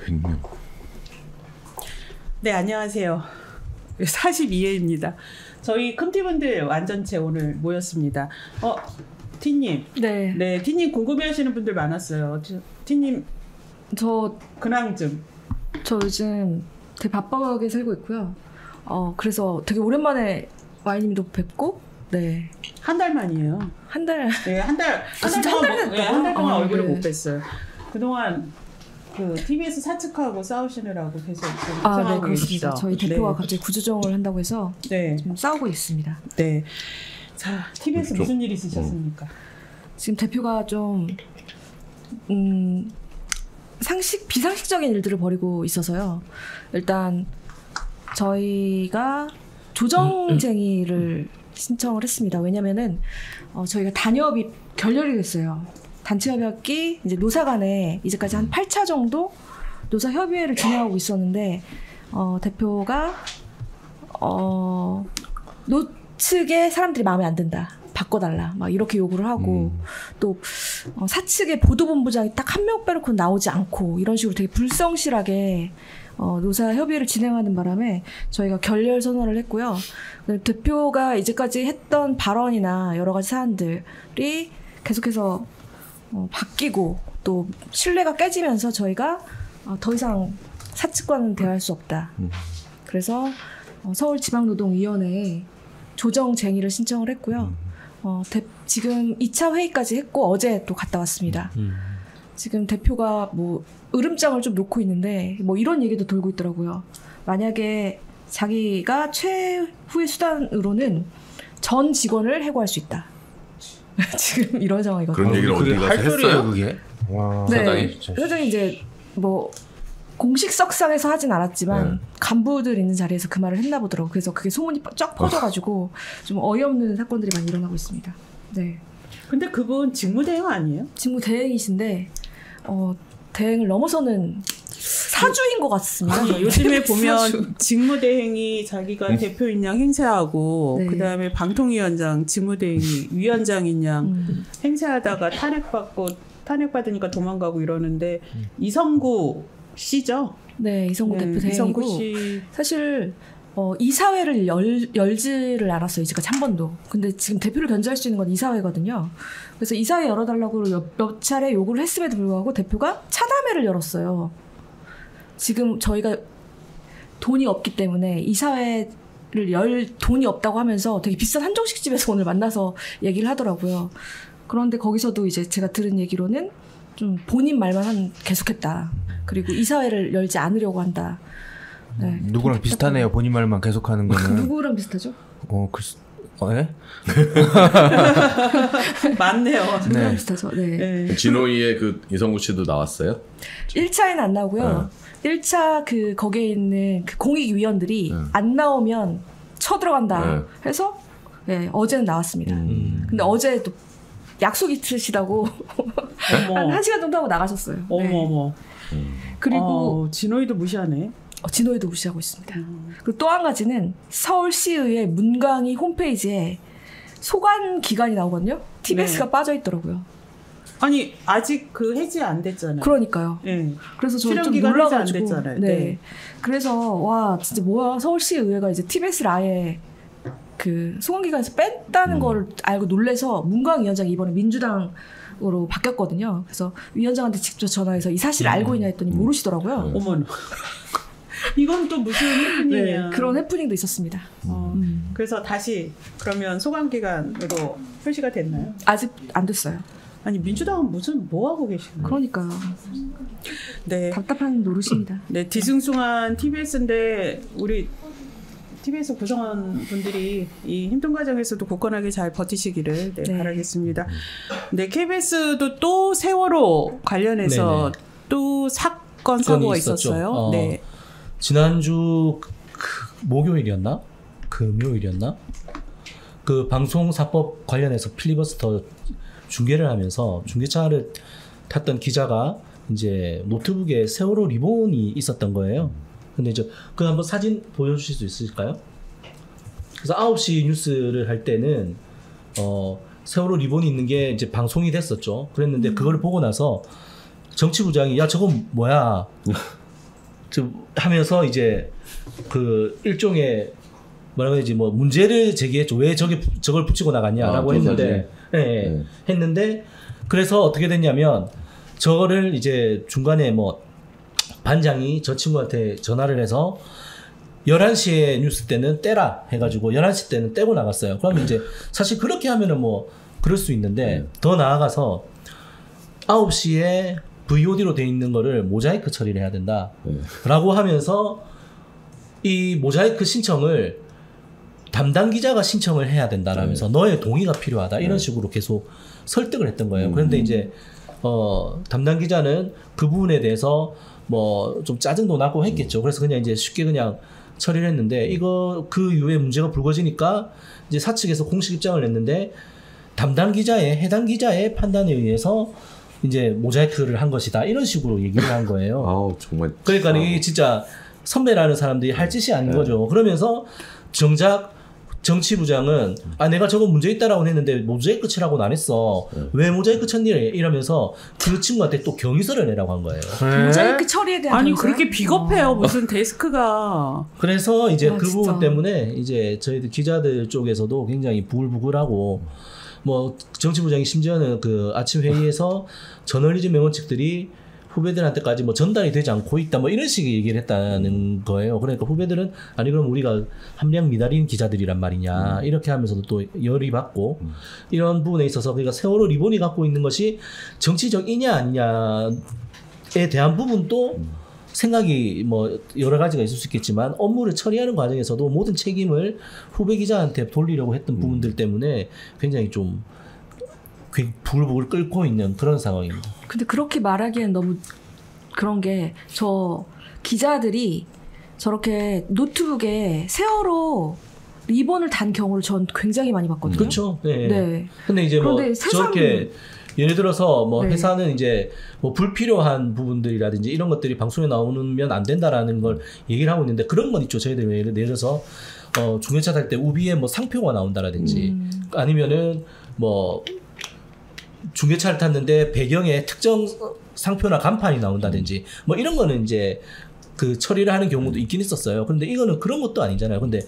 100명. 네, 안녕하세요. 42회입니다. 저희 큼티분들 완전체 오늘 모였습니다. 티님. 네. 네, 티님 궁금해하시는 분들 많았어요. 티님, 저 근황 좀. 저 요즘 되게 바쁘게 살고 있고요. 그래서 되게 오랜만에 와이님도 뵙고, 네. 한 달 만이에요. 한 달. 네, 한 달 동안 얼굴을 못 뵀어요. 그동안 그 TBS 사측하고 싸우시느라고 계속 네, 그렇습니다. 저희 대표가 갑자기 구조조정을 한다고 해서 좀 싸우고 있습니다. 네. 자, TBS 무슨 일 있으셨습니까? 지금 대표가 좀 비상식적인 일들을 벌이고 있어서요. 일단 저희가 조정쟁의를 신청을 했습니다. 왜냐면은 저희가 단협이 결렬이 됐어요. 단체 협약이 이제 노사 간에 이제까지 한 8차 정도 노사 협의회를 진행하고 있었는데 대표가 노측의 사람들이 마음에 안 든다. 바꿔달라. 막 이렇게 요구를 하고 또 사측의 보도본부장이 딱 한 명 빼놓고 나오지 않고 이런 식으로 되게 불성실하게 노사 협의를 진행하는 바람에 저희가 결렬 선언을 했고요. 대표가 이제까지 했던 발언이나 여러 가지 사안들이 계속해서 바뀌고 또 신뢰가 깨지면서 저희가 더 이상 사측과는 대화할 수 없다. 그래서 서울지방노동위원회에 조정쟁의를 신청을 했고요. 지금 2차 회의까지 했고 어제 또 갔다 왔습니다. 지금 대표가 뭐 으름장을 좀 놓고 있는데 뭐 이런 얘기도 돌고 있더라고요. 만약에 자기가 최후의 수단으로는 전 직원을 해고할 수 있다. 지금 이런 상황이거든요. 그런 얘기를 어디 가서 했어요? 그게? 와. 네. 사장이 이제 뭐 공식석상에서 하진 않았지만 간부들 있는 자리에서 그 말을 했나 보더라고요. 그래서 그게 소문이 쫙 퍼져가지고 좀 어이없는 사건들이 많이 일어나고 있습니다. 네. 근데 그분 직무대행 아니에요? 직무대행이신데 대행을 넘어서는 사주인 것 같습니다. 아니, 요즘에 보면 직무대행이 자기가 대표인 양 행세하고 네. 그다음에 방통위원장 직무대행이 위원장인 양 행세하다가 탄핵받으니까 도망가고 이러는데 이성구 씨죠? 네, 이성구 대표 대행이고 이성구 씨. 사실 이사회를 열지를 않았어요. 이제까지 한 번도. 근데 지금 대표를 견제할 수 있는 건 이사회거든요. 그래서 이사회 열어달라고 몇 차례 요구를 했음에도 불구하고 대표가 차담회를 열었어요. 지금 저희가 돈이 없기 때문에 이사회를 열 돈이 없다고 하면서 되게 비싼 한정식집에서 오늘 만나서 얘기를 하더라고요. 그런데 거기서도 이제 제가 들은 얘기로는 좀 본인 말만 계속했다. 그리고 이사회를 열지 않으려고 한다. 네, 누구랑 비슷하네요. 본인 말만 계속하는 거는. 누구랑 비슷하죠? 예? 맞네요. 누구랑 비슷하죠? 네. 진호이의 그 이성구 씨도 나왔어요? 1차에는 안 나오고요. 1차 거기에 있는 그 공익위원들이 안 나오면 쳐들어간다 해서 어제는 나왔습니다. 근데 어제 또 약속 있으시다고 한 1시간 정도 하고 나가셨어요. 어머. 그리고 진호이도 무시하네. 진호이도 무시하고 있습니다. 그리고 또 한 가지는 서울시의회 문광희 홈페이지에 소관 기간이 나오거든요. TBS가 빠져 있더라고요. 아니 아직 그 해지 안 됐잖아요. 그러니까요. 네. 그래서 저 좀 놀라가지고. 네. 그래서 와 진짜 뭐야 서울시의회가 이제 TBS를 아예 그 소관 기간에서 뺐다는 걸 알고 놀래서 문광희 위원장이 이번에 민주당으로 바뀌었거든요. 그래서 위원장한테 직접 전화해서 이 사실을 알고 있냐 했더니 모르시더라고요. 어머나. 이건 또 무슨 해프닝이야. 그런 해프닝도 있었습니다. 그래서 다시 그러면 소관기간으로 표시가 됐나요? 아직 안 됐어요. 아니 민주당은 뭐 하고 계시나요? 그러니까요. 네. 답답한 노릇입니다. 네, 뒤숭숭한 TBS인데 우리 TBS 구성원 분들이 이 힘든 과정에서도 굳건하게 잘 버티시기를 바라겠습니다. 네, KBS도 또 세월호 관련해서 또 사건 사고가 있었어요. 네. 지난주 목요일이었나? 금요일이었나? 그 방송사법 관련해서 필리버스터 중계를 하면서 중계차를 탔던 기자가 이제 노트북에 세월호 리본이 있었던 거예요. 근데 이제 그 한번 사진 보여주실 수 있을까요? 그래서 9시 뉴스를 할 때는 세월호 리본이 있는 게 이제 방송이 됐었죠. 그랬는데 그걸 보고 나서 정치부장이 야 저건 뭐야? 좀 하면서 이제 그 일종의 뭐라고 해야지 뭐 문제를 제기했죠. 왜 저걸 붙이고 나갔냐라고 했는데 네. 했는데 그래서 어떻게 됐냐면 저거를 이제 중간에 뭐 반장이 저 친구한테 전화를 해서 11시에 뉴스 때는 떼라 해가지고 11시 때는 떼고 나갔어요. 그러면 이제 사실 그렇게 하면은 뭐 그럴 수 있는데 더 나아가서 9시에 VOD로 돼 있는 거를 모자이크 처리를 해야 된다 라고 하면서 이 모자이크 신청을 담당 기자가 신청을 해야 된다라면서 너의 동의가 필요하다 이런 식으로 계속 설득을 했던 거예요. 그런데 이제 담당 기자는 그 부분에 대해서 뭐 좀 짜증도 나고 했겠죠. 그래서 그냥 이제 쉽게 그냥 처리를 했는데 이거 그 이후에 문제가 불거지니까 이제 사측에서 공식 입장을 냈는데 담당 기자의 해당 기자의 판단에 의해서 이제 모자이크를 한 것이다 이런 식으로 얘기를 한 거예요. 아우 정말. 그러니까 이게 진짜 선배라는 사람들이 할 짓이 아닌 거죠. 그러면서 정작 정치부장은 내가 저거 문제 있다라고 했는데 모자이크 치라고는 안 했어. 왜 모자이크 쳤니? 이러면서 그 친구한테 또 경위서를 내라고 한 거예요. 모자이크 처리에 대한 아니 경우서요? 그렇게 비겁해요. 무슨 데스크가. 그래서 이제 그 진짜. 부분 때문에 이제 저희들 기자들 쪽에서도 굉장히 부글부글하고 뭐 정치부장이 심지어는 그 아침 회의에서 저널리즘 명언책들이 후배들한테까지 뭐 전달이 되지 않고 있다 뭐 이런 식의 얘기를 했다는 거예요. 그러니까 후배들은 아니 그럼 우리가 함량 미달인 기자들이란 말이냐 이렇게 하면서도 또 열이 받고 이런 부분에 있어서 그러니까 세월호 리본이 갖고 있는 것이 정치적이냐 아니냐에 대한 부분도 생각이 뭐 여러 가지가 있을 수 있겠지만 업무를 처리하는 과정에서도 모든 책임을 후배 기자한테 돌리려고 했던 부분들 때문에 굉장히 좀 부글부글 끓고 있는 그런 상황입니다. 근데 그렇게 말하기엔 너무 그런 게 저 기자들이 저렇게 노트북에 세월호 리본을 단 경우를 전 굉장히 많이 봤거든요. 그렇죠. 네. 네. 근데 이제 뭐 그런데 세상- 저렇게 예를 들어서 뭐 네. 회사는 이제 뭐 불필요한 부분들이라든지 이런 것들이 방송에 나오면 안 된다라는 걸 얘기를 하고 있는데 그런 건 있죠. 저희들 예를 들어서 중형차 탈 때 우비에 뭐 상표가 나온다라든지 아니면은 뭐 중계차를 탔는데 배경에 특정 상표나 간판이 나온다든지 뭐 이런 거는 이제 그 처리를 하는 경우도 있긴 있었어요. 그런데 이거는 그런 것도 아니잖아요. 근데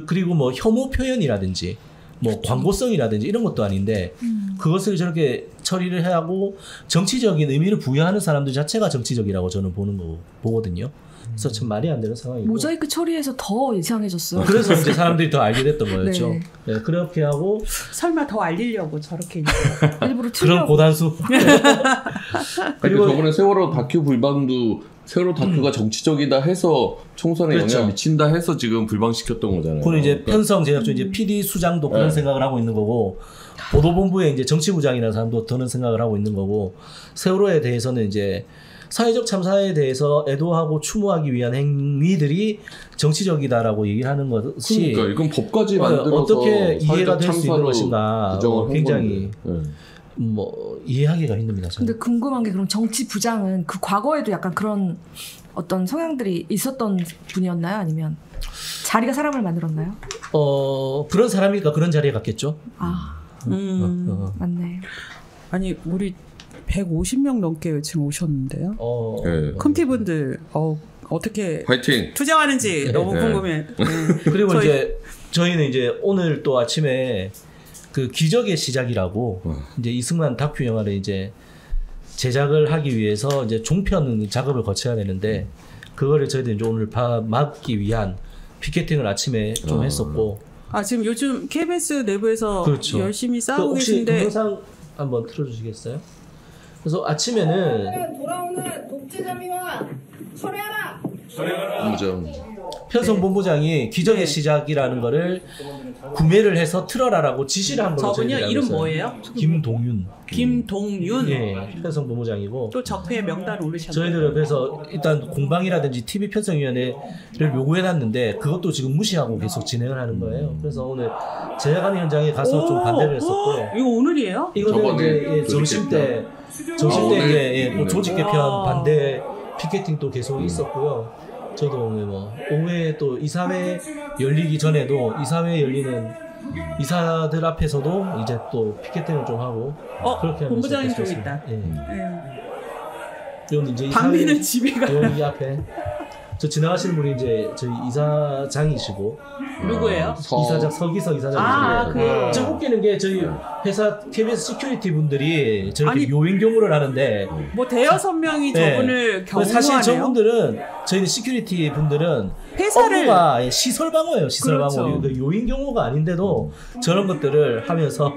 그리고 뭐 혐오 표현이라든지 뭐 광고성이라든지 이런 것도 아닌데 그것을 저렇게 처리를 하고 정치적인 의미를 부여하는 사람들 자체가 정치적이라고 저는 보거든요. 그래서 참 말이 안 되는 상황이고. 모자이크 처리해서 더 이상해졌어요. 그래서 이제 사람들이 더 알게 됐던 거였죠. 네. 네, 그렇게 하고 설마 더 알리려고 저렇게 일부러 그런 틀려고. 고단수. 그리고 저번에 세월호 다큐 불방도 세월호 다큐가 정치적이다 해서 총선에 그렇죠. 영향 미친다 해서 지금 불방시켰던 거잖아요. 그건 이제 그러니까 편성 제작조 이제 PD 수장도 그런 네. 생각을 하고 있는 거고 보도본부에 이제 정치부장이라는 사람도 그런 생각을 하고 있는 거고 세월호에 대해서는 이제 사회적 참사에 대해서 애도하고 추모하기 위한 행위들이 정치적이다라고 얘기를 하는 것이 그러니까 이건 법까지 만들어서 어떻게 이해가 될 수 있는 참사로 것인가 규정을 한 굉장히 건데. 뭐 이해하기가 힘듭니다. 저는. 근데 궁금한 게 그럼 정치부장은 그 과거에도 약간 그런 어떤 성향들이 있었던 분이었나요? 아니면 자리가 사람을 만들었나요? 그런 사람이니까 그런 자리에 갔겠죠. 아 맞네. 아니 우리 150명 넘게 지금 오셨는데요. 네. 컴티분들 어떻게 화이팅. 투쟁하는지 너무 네. 궁금해. 네. 그리고 저희- 이제 저희는 이제 오늘 또 아침에 그 기적의 시작이라고 이제 이승만 다큐 영화를 이제 제작을 하기 위해서 이제 종편 작업을 거쳐야 되는데 그거를 저희들 이제 오늘 막기 위한 피켓팅을 아침에 좀 했었고. 지금 요즘 KBS 내부에서 그렇죠. 열심히 그 싸우고 혹시 계신데 동영상 한번 틀어주시겠어요? 그래서 아침에는 돌아오는 독재자미와 철회하라! 인정. 편성본부장이 기적의 시작이라는 거를 구매를 해서 틀어라라고 지시를 한 걸로 저분이요? 저희들이 이름 알고 있어요. 뭐예요? 김동윤. 김동윤. 예, 편성본부장이고 또 적폐의 명단 올리셨나요? 저희들은 그래서 일단 공방이라든지 TV 편성위원회를 요구해놨는데 그것도 지금 무시하고 계속 진행을 하는 거예요. 그래서 오늘 제작하는 현장에 가서 좀 반대를 했었고 이거 오늘이에요? 이거는 저번에 이제 점심 때 오늘? 이제 또 조직 개편 와. 반대 피켓팅도 계속 있었고요. 저도 오늘 뭐 오후에 또 이사회 열리기 전에도 이사회 열리는 이사들 앞에서도 이제 또 피켓팅을 좀 하고 그렇게 하면서 본부장님 좀 계속 있다. 예. 네. 이건 이제 박미는 집에 가. 여기 앞에 저 지나가시는 분이 이제 저희 이사장이시고 누구예요? 이사장 서기석 이사장이시고 저 웃기는 게 저희 회사 KBS 시큐리티 분들이 저렇게 아니, 요인 경호를 하는데 뭐 대여섯 명이 저분을 경호하네요. 사실 저분들은 저희는 시큐리티 분들은 회사를 업무가 시설 방어예요. 시설 그렇죠. 방어. 그 요인 경호가 아닌데도 저런 것들을 하면서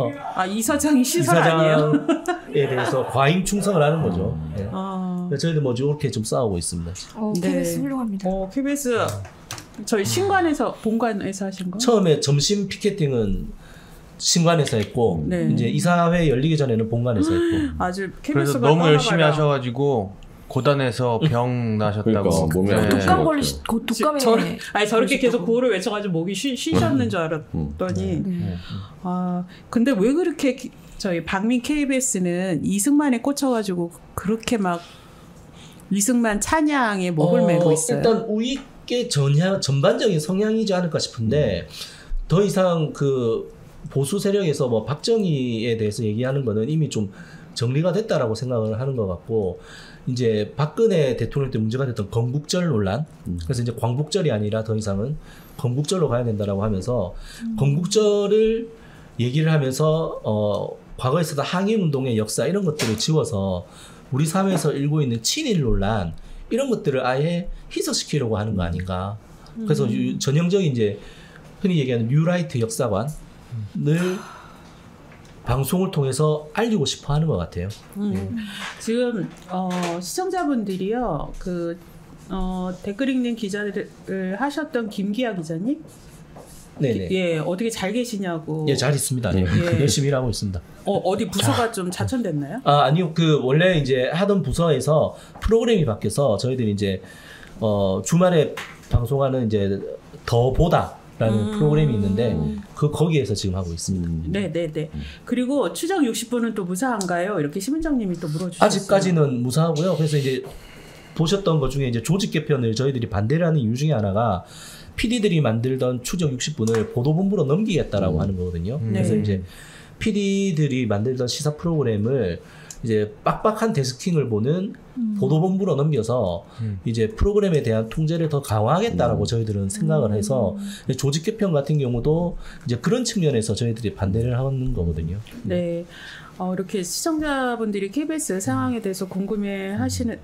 이사장이 시설 아니에요? 이사장에 대해서 과잉 충성을 하는 거죠. 예. 저희도 뭐 이렇게 좀 싸우고 있습니다. KBS 훌륭합니다. KBS 저희 신관에서 본관에서 하신 거? 처음에 점심 피켓팅은 신관에서 했고 네. 이제 이사회 열리기 전에는 본관에서 했고 아주 그래서 KBS가 너무 열심히 하셔가지고 고단해서 병 나셨다고. 그러니까 몸에 안 좋죠. 독감 독감에 저렇게 계속 구호를 외쳐가지고 목이 쉬셨는 줄 알았더니 근데 왜 그렇게 저희 박민 KBS는 이승만에 꽂혀가지고 그렇게 막 이승만 찬양에 목을 메고 있어요. 일단 우익의 전반적인 성향이지 않을까 싶은데 더 이상 그 보수 세력에서 뭐 박정희에 대해서 얘기하는 거는 이미 좀 정리가 됐다라고 생각을 하는 것 같고 이제 박근혜 대통령 때 문제가 됐던 건국절 논란 그래서 이제 광복절이 아니라 더 이상은 건국절로 가야 된다라고 하면서 건국절을 얘기를 하면서 과거에 있었던 항일운동의 역사 이런 것들을 지워서 우리 사회에서 일고 있는 친일 논란 이런 것들을 아예 희석시키려고 하는 거 아닌가. 그래서 전형적인 이제 흔히 얘기하는 뉴라이트 역사관을 방송을 통해서 알리고 싶어 하는 것 같아요. 지금 시청자분들이요 댓글 읽는 기자를 하셨던 김기아 기자님 네네. 어떻게 잘 계시냐고. 잘 있습니다. 열심히 일하고 있습니다. 어디 부서가 좀 자천됐나요? 아니요. 원래 이제 하던 부서에서 프로그램이 바뀌어서 저희들이 이제 주말에 방송하는 이제 더 보다라는 프로그램이 있는데 거기에서 지금 하고 있습니다. 네네네. 그리고 추정 60분은 또 무사한가요? 이렇게 심은정님이 또 물어주셨어요. 아직까지는 무사하고요. 그래서 이제 보셨던 것 중에 이제 조직 개편을 저희들이 반대를 하는 이유 중에 하나가 PD들이 만들던 추적 60분을 보도본부로 넘기겠다라고 하는 거거든요. 그래서 이제 PD들이 만들던 시사 프로그램을 이제 빡빡한 데스킹을 보는 보도본부로 넘겨서 이제 프로그램에 대한 통제를 더 강화하겠다라고 저희들은 생각을 해서 조직 개편 같은 경우도 이제 그런 측면에서 저희들이 반대를 하는 거거든요. 네. 이렇게 시청자분들이 KBS 상황에 대해서 궁금해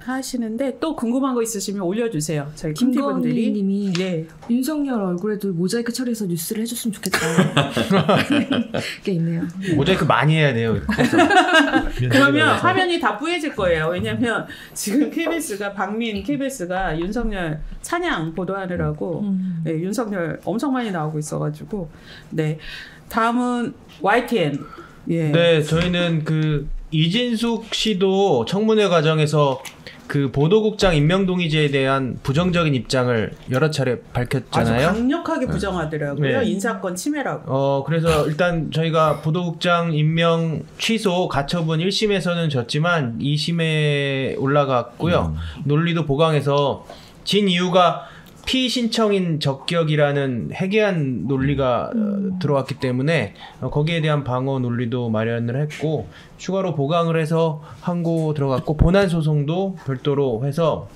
하시는데 또 궁금한 거 있으시면 올려주세요. 저희 팀분들이. 김건희님이 윤석열 얼굴에도 모자이크 처리해서 뉴스를 해줬으면 좋겠다. 게 있네요. 모자이크 많이 해야 돼요. 그러면 화면이 다 뿌얘질 거예요. 왜냐하면 지금 박민 KBS가 윤석열 찬양 보도하느라고 윤석열 엄청 많이 나오고 있어가지고 다음은 YTN. 네, 저희는 이진숙 씨도 청문회 과정에서 보도국장 임명동의제에 대한 부정적인 입장을 여러 차례 밝혔잖아요. 아주 강력하게 부정하더라고요. 인사권 침해라고. 그래서 일단 저희가 보도국장 임명 취소 가처분 1심에서는 졌지만 2심에 올라갔고요. 논리도 보강해서 진 이유가 피신청인 적격이라는 해괴한 논리가 들어왔기 때문에 거기에 대한 방어 논리도 마련을 했고 추가로 보강을 해서 항고 들어갔고 본안소송도 별도로 해서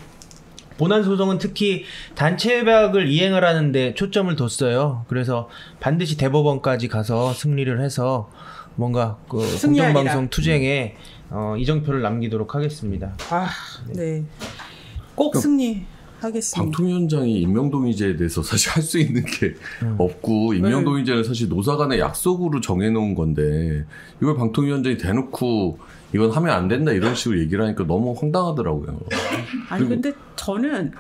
본안소송은 특히 단체협약을 이행을 하는데 초점을 뒀어요. 그래서 반드시 대법원까지 가서 승리를 해서 뭔가 공정방송 투쟁에 이정표를 남기도록 하겠습니다. 네. 꼭 승리. 하겠습니다. 방통위원장이 임명동의제에 대해서 사실 할 수 있는 게 없고 임명동의제는 사실 노사 간의 약속으로 정해놓은 건데 이걸 방통위원장이 대놓고 이건 하면 안 된다 이런 식으로 얘기를 하니까 너무 황당하더라고요. 아니 근데 저는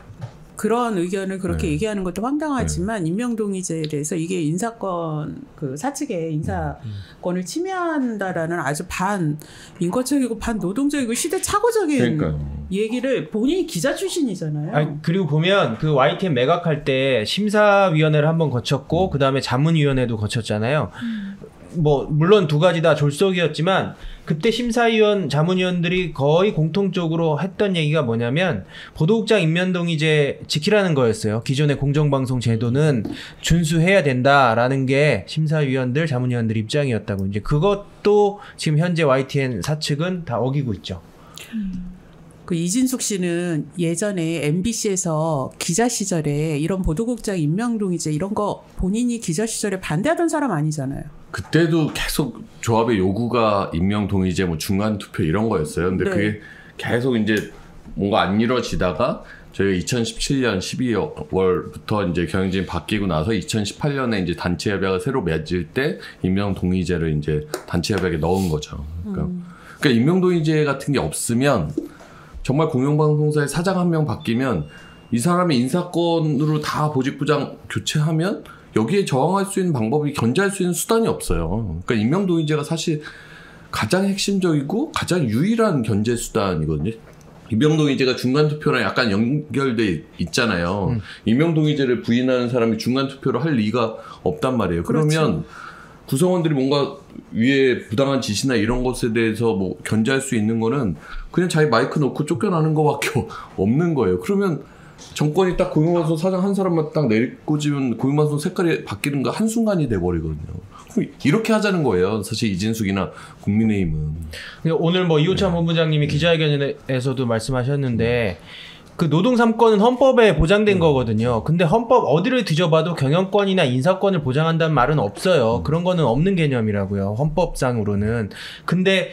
그런 의견을 그렇게 얘기하는 것도 황당하지만 임명동의제에 대해서 이게 인사권 사측의 인사권을 침해한다라는 아주 반인권적이고 반노동적이고 시대착오적인 얘기를 본인이 기자 출신이잖아요. 그리고 보면 YTN 매각할 때 심사위원회를 한번 거쳤고 그 다음에 자문위원회도 거쳤잖아요. 물론 두 가지 다 졸속이었지만 그때 심사위원, 자문위원들이 거의 공통적으로 했던 얘기가 뭐냐면 보도국장 임명동의제 지키라는 거였어요. 기존의 공정방송 제도는 준수해야 된다라는 게 심사위원들, 자문위원들 입장이었다고. 이제 그것도 지금 현재 YTN 사측은 다 어기고 있죠. 그 이진숙 씨는 예전에 MBC에서 기자 시절에 이런 보도국장 임명동의제 이런 거 본인이 기자 시절에 반대하던 사람 아니잖아요. 그때도 계속 조합의 요구가 임명 동의제 뭐 중간 투표 이런 거였어요. 근데 네. 그게 계속 이제 뭔가 안 이루어지다가 저희가 2017년 12월부터 이제 경영진이 바뀌고 나서 2018년에 이제 단체 협약을 새로 맺을 때 임명 동의제를 이제 단체 협약에 넣은 거죠. 그러니까 임명 동의제 같은 게 없으면 정말 공영방송사의 사장 한 명 바뀌면 이 사람의 인사권으로 다 보직부장 교체하면 여기에 저항할 수 있는 방법이 견제할 수 있는 수단이 없어요. 그러니까 임명 동의제가 사실 가장 핵심적이고 가장 유일한 견제 수단이거든요. 임명 동의제가 중간 투표랑 약간 연결돼 있잖아요. 임명 동의제를 부인하는 사람이 중간 투표를 할 리가 없단 말이에요. 그러면 그렇죠. 구성원들이 뭔가 위에 부당한 지시나 이런 것에 대해서 뭐 견제할 수 있는 거는 그냥 자기 마이크 놓고 쫓겨나는 거밖에 없는 거예요. 그러면 정권이 딱 공영방송 사장 한 사람만 딱 내리꽂으면 공영방송 색깔이 바뀌는 거 한순간이 돼버리거든요. 이렇게 하자는 거예요. 사실 이진숙이나 국민의힘은. 오늘 뭐 이호찬 본부장님이 기자회견에서도 말씀하셨는데 그 노동 3권은 헌법에 보장된 거거든요. 근데 헌법 어디를 뒤져봐도 경영권이나 인사권을 보장한다는 말은 없어요. 그런 거는 없는 개념이라고요. 헌법상으로는. 근데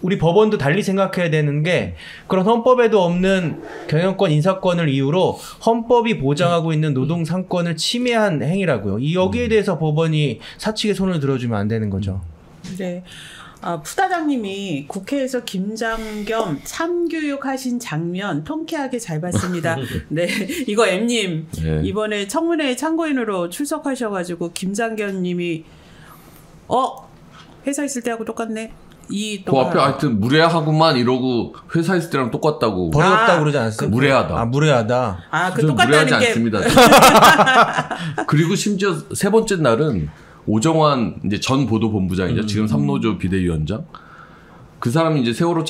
우리 법원도 달리 생각해야 되는 게 그런 헌법에도 없는 경영권, 인사권을 이유로 헌법이 보장하고 있는 노동 3권을 침해한 행위라고요. 여기에 대해서 법원이 사측의 손을 들어주면 안 되는 거죠. 네. 부다장님이 국회에서 김장겸 참교육하신 장면 통쾌하게 잘 봤습니다. 네, 이거 M님 네. 이번에 청문회 참고인으로 출석하셔가지고 김장겸님이 회사 있을 때하고 똑같네. 그 앞에 하여튼 무례하구만 이러고 회사 있을 때랑 똑같다고. 버릇없다고 그러지 않았어요? 무례하다. 무례하다. 그 저는 똑같다는 무례하지 게 않습니다. 그리고 심지어 세 번째 날은 오정환 이제 전 보도본부장이죠. 지금 삼노조 비대위원장. 그 사람이 이제 세월호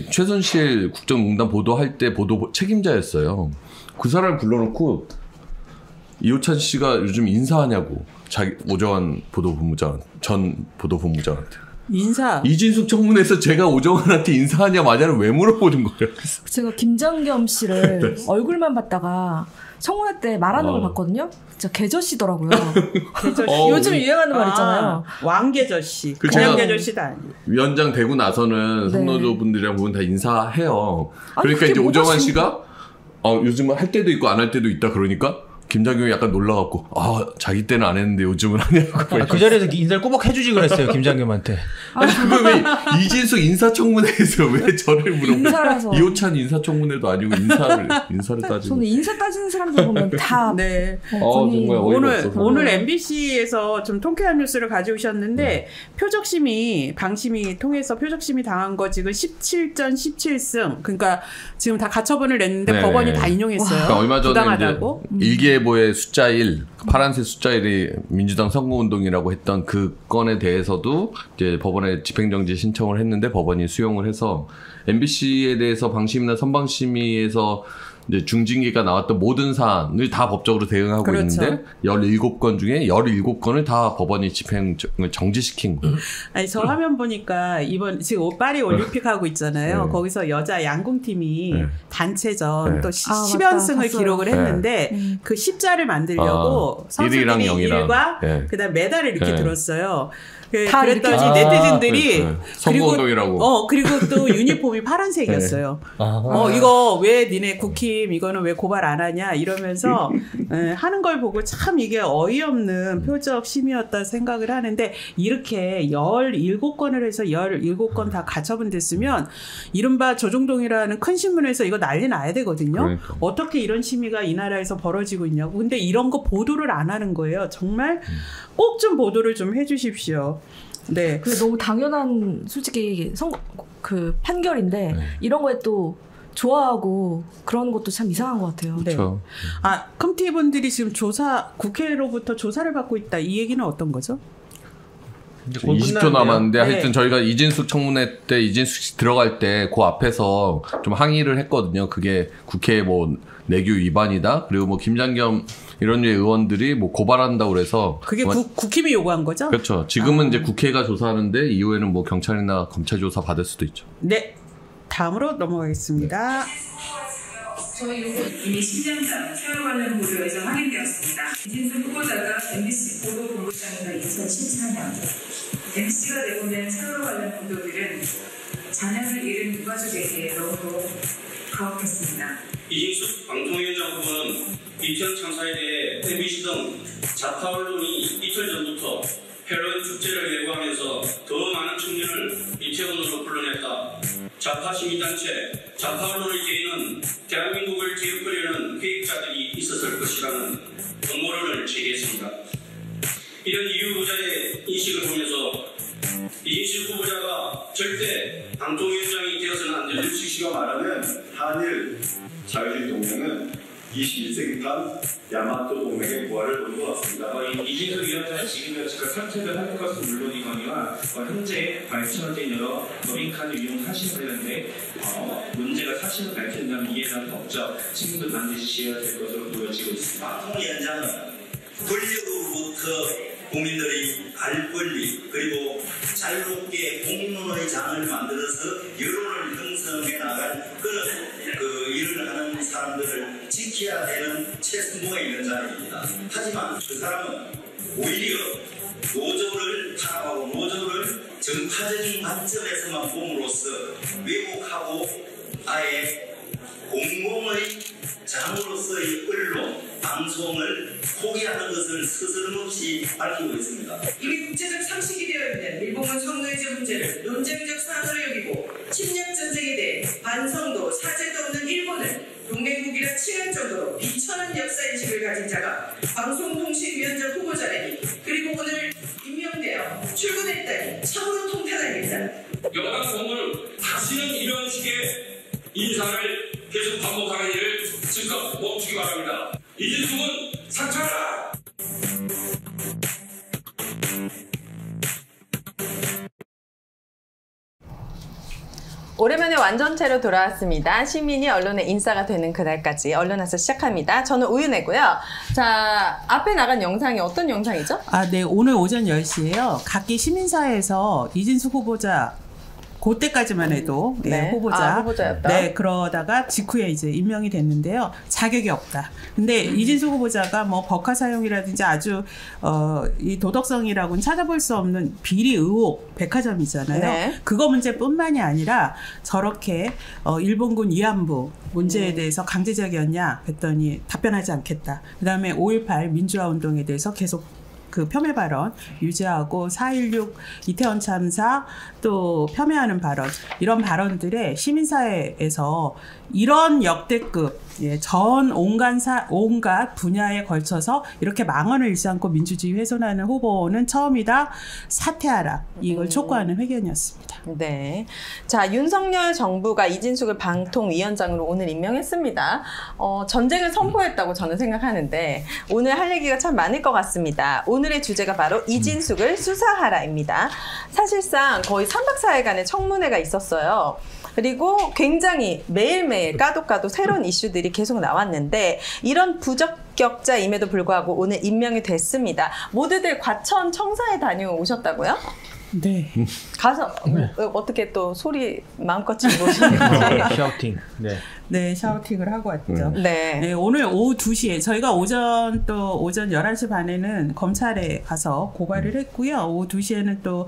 최순실 국정농단 보도할 때 보도 책임자였어요. 그 사람을 불러놓고 이호찬 씨가 요즘 인사하냐고 오정환 보도본부장 전 보도본부장한테. 인사. 이진숙 청문회에서 제가 오정환한테 인사하냐 마냐를 왜 물어보는 거예요? 제가 김장겸 씨를 얼굴만 봤다가 청문회 때 말하는 걸 봤거든요. 진짜 개저씨더라고요. 개저씨. 요즘 유행하는 말 있잖아요. 왕개저씨. 그 그냥 제가 개저씨도 아니에요. 위원장 되고 나서는 네. 삼노조 분들이랑 보면 다 인사해요. 아니, 그러니까 그게 이제 뭐가 오정환 씨가 요즘은 할 때도 있고 안 할 때도 있다 그러니까 김장겸이 약간 놀라갖고 자기 때는 안 했는데 요즘은 하냐고. 그 자리에서 인사를 꼬박 해주지 그랬어요. 김장겸한테. 그거 왜 이진숙 인사청문회에서 왜 저를 물어보고 인사라서. 이호찬 인사청문회도 아니고 인사를 따지고. 저는 인사 따지는 사람들 보면 다 네. 정말 어이가 없어서. 오늘 MBC에서 좀 통쾌한 뉴스를 가져오셨는데 방심이 통해서 표적심이 당한 거 지금 17전 17승. 그러니까 지금 다 가처분을 냈는데 네. 법원이 다 인용했어요. 그러니까 얼마 전에 부당하다고. 이제 일기예보의 숫자 1, 파란색 숫자 1이 민주당 선거운동이라고 했던 그 건에 대해서도 이제 법원에 집행정지 신청을 했는데 법원이 수용을 해서 MBC에 대해서 방심이나 선방심의에서 이제 중징계가 나왔던 모든 사안을 다 법적으로 대응하고 그렇죠. 있는데 17건 중에 17건을 다 법원이 집행을 정지시킨 거예요. 아니 저 화면 보니까 이번 지금 파리 올림픽 하고 있잖아요. 네. 거기서 여자 양궁팀이 네. 단체전 네. 또 맞다. 10연승을 봤어요. 기록을 했는데 네. 그 10자를 만들려고 1이랑 선수들이 0이랑. 1과 네. 그다음 메달을 이렇게 네. 들었어요. 다 그랬더니 이렇게? 네티즌들이 네. 선거운동이라고. 그리고 또 유니폼이 파란색이었어요. 이거 왜 니네 국힘 이거는 왜 고발 안 하냐 이러면서 하는 걸 보고 참 이게 어이없는 표적 심이었다 생각을 하는데 이렇게 17건을 해서 17건 다 가처분 됐으면 이른바 조중동이라는 큰 신문에서 이거 난리 나야 되거든요. 그러니까. 어떻게 이런 심의가 이 나라에서 벌어지고 있냐고. 근데 이런 거 보도를 안 하는 거예요. 정말 꼭 좀 보도를 좀 해주십시오. 네. 그게 너무 당연한 솔직히 그 판결인데 이런 거에 또 좋아하고 그런 것도 참 이상한 것 같아요. 네. 그렇죠. 컴티 분들이 지금 국회로부터 조사를 받고 있다. 이 얘기는 어떤 거죠? 20초 남았는데 네. 하여튼 저희가 이진숙 청문회 때 이진숙 씨 들어갈 때 그 앞에서 좀 항의를 했거든요. 그게 국회 뭐 내규 위반이다. 그리고 뭐 김장겸 이런 류의 의원들이 뭐 고발한다고 그래서 그게 국힘이 요구한 거죠? 그렇죠. 지금은 이제 국회가 조사하는데 이후에는 뭐 경찰이나 검찰 조사 받을 수도 있죠. 네. 다음으로 넘어가겠습니다. 이미 10년 전 세월 관련 보도에서 확인되었습니다. 이진수 후보자가 MBC 보도본부장이던 2014년 MBC가 내보낸 세월 관련 보도들은 자녀를 잃은 유가족에게 너무도 가혹했습니다. 이진수 방통위원장 후보는 이태원 참사에 대해 MBC 등 좌파 언론이 이틀 전부터 헬로윈 축제를 예고하면서 더 많은 청년을 이태원으로 불러냈다. 좌파 시민단체, 좌파 언론의 개인은 대한민국을 개혁하려는 계획자들이 있었을 것이라는 음모론을 제기했습니다. 이런 이 후보자의 인식을 보면서 이진수 후보자가 절대 방통위원장이 되어서는 안 되는 이진수 씨가 말하는 한일 자유주의 동맹은 21세기판 야마토 동맹의 부활을 보는 것 같습니다. 이진수 위원장이 지금 여지껏 선택을 할 것은 물론이거니와 현재 발전된 여러 법인카드 이용하시는 관련돼 문제가 사실을 밝힌다면 이에 대한 법적 책임도 반드시 지어야 될 것으로 보여지고 있습니다. 방통위원장은 권력으로부터 국민들이 알 권리 그리고 자유롭게 공론의 장을 만들어서 여론을 형성해 나갈 그 일을 하는 사람들을 지켜야 되는 최승봉에 있는 자리입니다. 하지만 그 사람은 오히려 노조를 탄압하고 노조를 정파적인 관점에서만 봄으로써 왜곡하고 아예 공공의 장으로서의 언론, 방송을 포기하는 것을 스스럼없이 밝히고 있습니다. 이미 국제적 상식이 되어 있는 일본군 성노예제 문제를 논쟁적 사안으로 여기고 침략 전쟁에 대해 반성도 사죄도 없는 일본을 동맹국이라 칭할 정도로 비천한 역사인식을 가진 자가 방송통신위원장 후보자라니 그리고 오늘 임명되어 출근했다니 참으로 통탄합니다. 여당 공을 다시는 이런 식의 인사를 계속 반복하는 일을 즉각 멈추기 바랍니다. 이진숙은 사퇴하라! 오랜만에 완전체로 돌아왔습니다. 시민이 언론의 인싸가 되는 그날까지 언론에서 시작합니다. 저는 우윤혜고요. 자, 앞에 나간 영상이 어떤 영상이죠? 네. 오늘 오전 10시에요. 각기 시민사회에서 이진숙 후보자 그때까지만 해도 네. 후보자. 후보자였다. 네, 그러다가 직후에 이제 임명이 됐는데요. 자격이 없다. 근데 이진숙 후보자가 뭐 법카 사용이라든지 아주 이 도덕성이라고는 찾아볼 수 없는 비리 의혹 백화점이잖아요. 네. 그거 문제뿐만이 아니라 저렇게 일본군 위안부 문제에 대해서 강제적이었냐 했더니 답변하지 않겠다. 그다음에 5.18 민주화 운동에 대해서 계속 그 폄훼 발언 유지하고 4.16 이태원 참사 또 폄훼하는 발언 이런 발언들에 시민사회에서 이런 역대급 전 온갖 분야에 걸쳐서 이렇게 망언을 일삼고 민주주의 훼손하는 후보는 처음이다. 사퇴하라. 이걸 촉구하는 회견이었습니다. 네. 자, 윤석열 정부가 이진숙을 방통위원장으로 오늘 임명했습니다. 전쟁을 선포했다고 저는 생각하는데 오늘 할 얘기가 참 많을 것 같습니다. 오늘의 주제가 바로 이진숙을 수사하라입니다. 사실상 거의 3박 4일간의 청문회가 있었어요. 그리고 굉장히 매일매일 까도 새로운 이슈들이 계속 나왔는데 이런 부적격자임에도 불구하고 오늘 임명이 됐습니다. 모두들 과천 청사에 다녀오셨다고요? 네. 가서 어떻게 또 소리 마음껏 지르시는지 샤우팅. 네, 샤우팅을 하고 왔죠. 네. 네, 오늘 오후 2시에 저희가 오전 11시 반에는 검찰에 가서 고발을 했고요. 오후 2시에는 또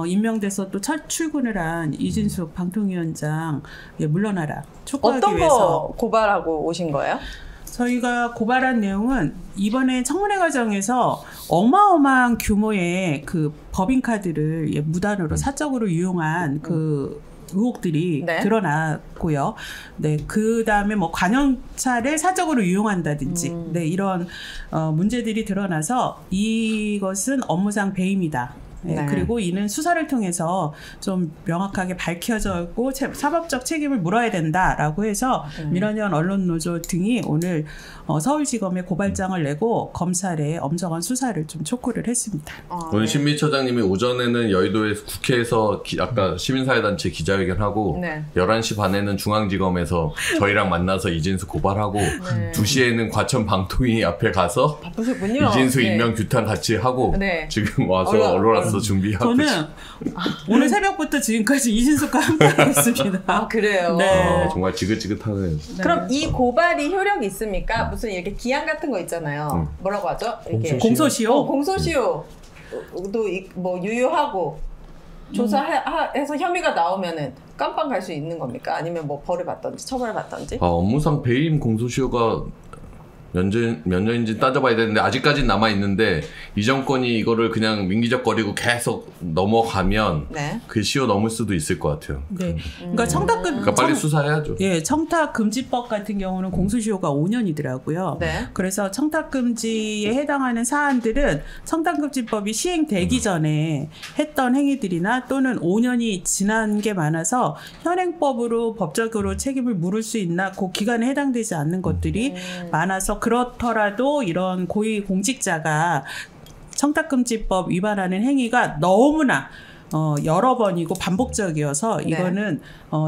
임명돼서 또 첫 출근을 한 이진숙 방통위원장 물러나라 촉구하기 어떤 위해서 거 고발하고 오신 거예요? 저희가 고발한 내용은 이번에 청문회 과정에서 어마어마한 규모의 그 법인카드를 무단으로 사적으로 이용한 그 의혹들이 네. 드러났고요. 네, 그 다음에 뭐 관영차를 사적으로 이용한다든지, 네, 이런 문제들이 드러나서 이것은 업무상 배임이다. 네, 네. 그리고 이는 수사를 통해서 좀 명확하게 밝혀졌고 사법적 책임을 물어야 된다라고 해서 민원연 언론노조 등이 오늘 서울지검에 고발장을 내고 검찰에 엄정한 수사를 좀 촉구를 했습니다. 오늘 신미처장님이 오전에는 여의도에서 국회에서 아까 시민사회단체 기자회견하고 네. 11시 반에는 중앙지검에서 저희랑 만나서 이진수 고발하고 2시에는 과천 방통위 앞에 가서 바쁘셨군요. 이진수 네. 임명 규탄 같이 하고 네. 지금 와서 언론 와서 앉아서 준비하고. 저는 오늘 새벽부터 지금까지 이진숙과 함께했습니다. 아 그래요. 네. 정말 지긋지긋하네요. 네. 그럼 이 고발이 효력이 있습니까? 무슨 이렇게 기한 같은 거 있잖아요. 뭐라고 하죠? 이렇게 공소시효. 공소시효도 뭐 유효하고 조사해서 혐의가 나오면은 깜빵 갈 수 있는 겁니까? 아니면 뭐 벌을 받던지 처벌을 받던지? 업무상 배임 공소시효가 몇 년인지 따져봐야 되는데 아직까지는 남아 있는데 이 정권이 이거를 그냥 민기적거리고 계속 넘어가면 네. 그 시효 넘을 수도 있을 것 같아요. 네. 그러니까 청탁금 빨리 수사해야죠. 예, 청탁금지법 같은 경우는 공소시효가 5년이더라고요. 네. 그래서 청탁금지에 해당하는 사안들은 청탁금지법이 시행되기 전에 했던 행위들이나 또는 5년이 지난 게 많아서 현행법으로 법적으로 책임을 물을 수 있나 그 기간에 해당되지 않는 것들이 많아서 그렇더라도 이런 고위공직자가 청탁금지법 위반하는 행위가 너무나 여러 번이고 반복적이어서 이거는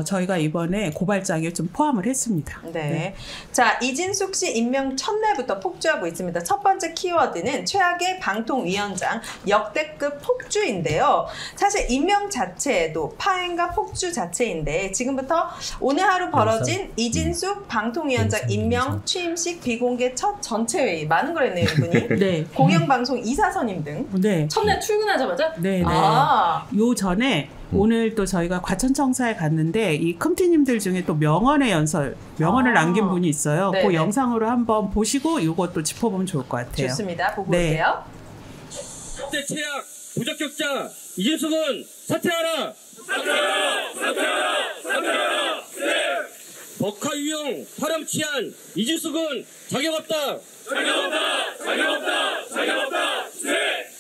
저희가 이번에 고발장에 좀 포함을 했습니다. 네. 자, 이진숙 씨 임명 첫날부터 폭주하고 있습니다. 첫 번째 키워드는 최악의 방통위원장 역대급 폭주인데요. 사실 임명 자체도 파행과 폭주 자체인데 지금부터 오늘 하루 벌어진 이진숙 방통위원장 임명 취임식 비공개 첫 전체 회의 많은 걸 했네요, 이분이. 네. 공영방송 이사선임 등. 네. 첫날 출근하자마자? 네. 요 전에 오늘 또 저희가 과천청사에 갔는데 이 컴티님들 중에 또 명언의 명언을 남긴 분이 있어요. 네네. 그 영상으로 한번 보시고 이것도 짚어보면 좋을 것 같아요. 좋습니다. 보고 네. 오세요. 역대 최악 부적격자 이진숙은 사퇴하라. 사퇴하라. 법카 유형 파렴치한 이진숙은 자격 없다.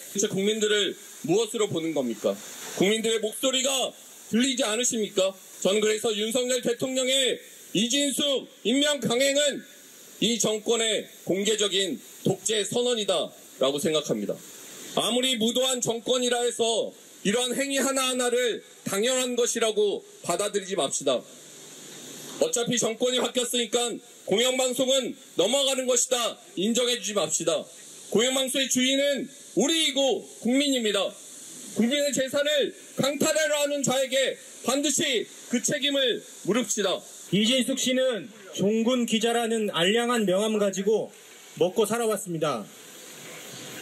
도대체 국민들을 무엇으로 보는 겁니까? 국민들의 목소리가 들리지 않으십니까? 저는 그래서 윤석열 대통령의 이진숙 임명 강행은 이 정권의 공개적인 독재 선언이다라고 생각합니다. 아무리 무도한 정권이라 해서 이러한 행위 하나하나를 당연한 것이라고 받아들이지 맙시다. 어차피 정권이 바뀌었으니까 공영방송은 넘어가는 것이다. 인정해주지 맙시다. 공영방송의 주인은 우리이고 국민입니다. 국민의 재산을 강탈하려 하는 자에게 반드시 그 책임을 물읍시다. 이진숙 씨는 종군 기자라는 알량한 명함 가지고 먹고 살아왔습니다.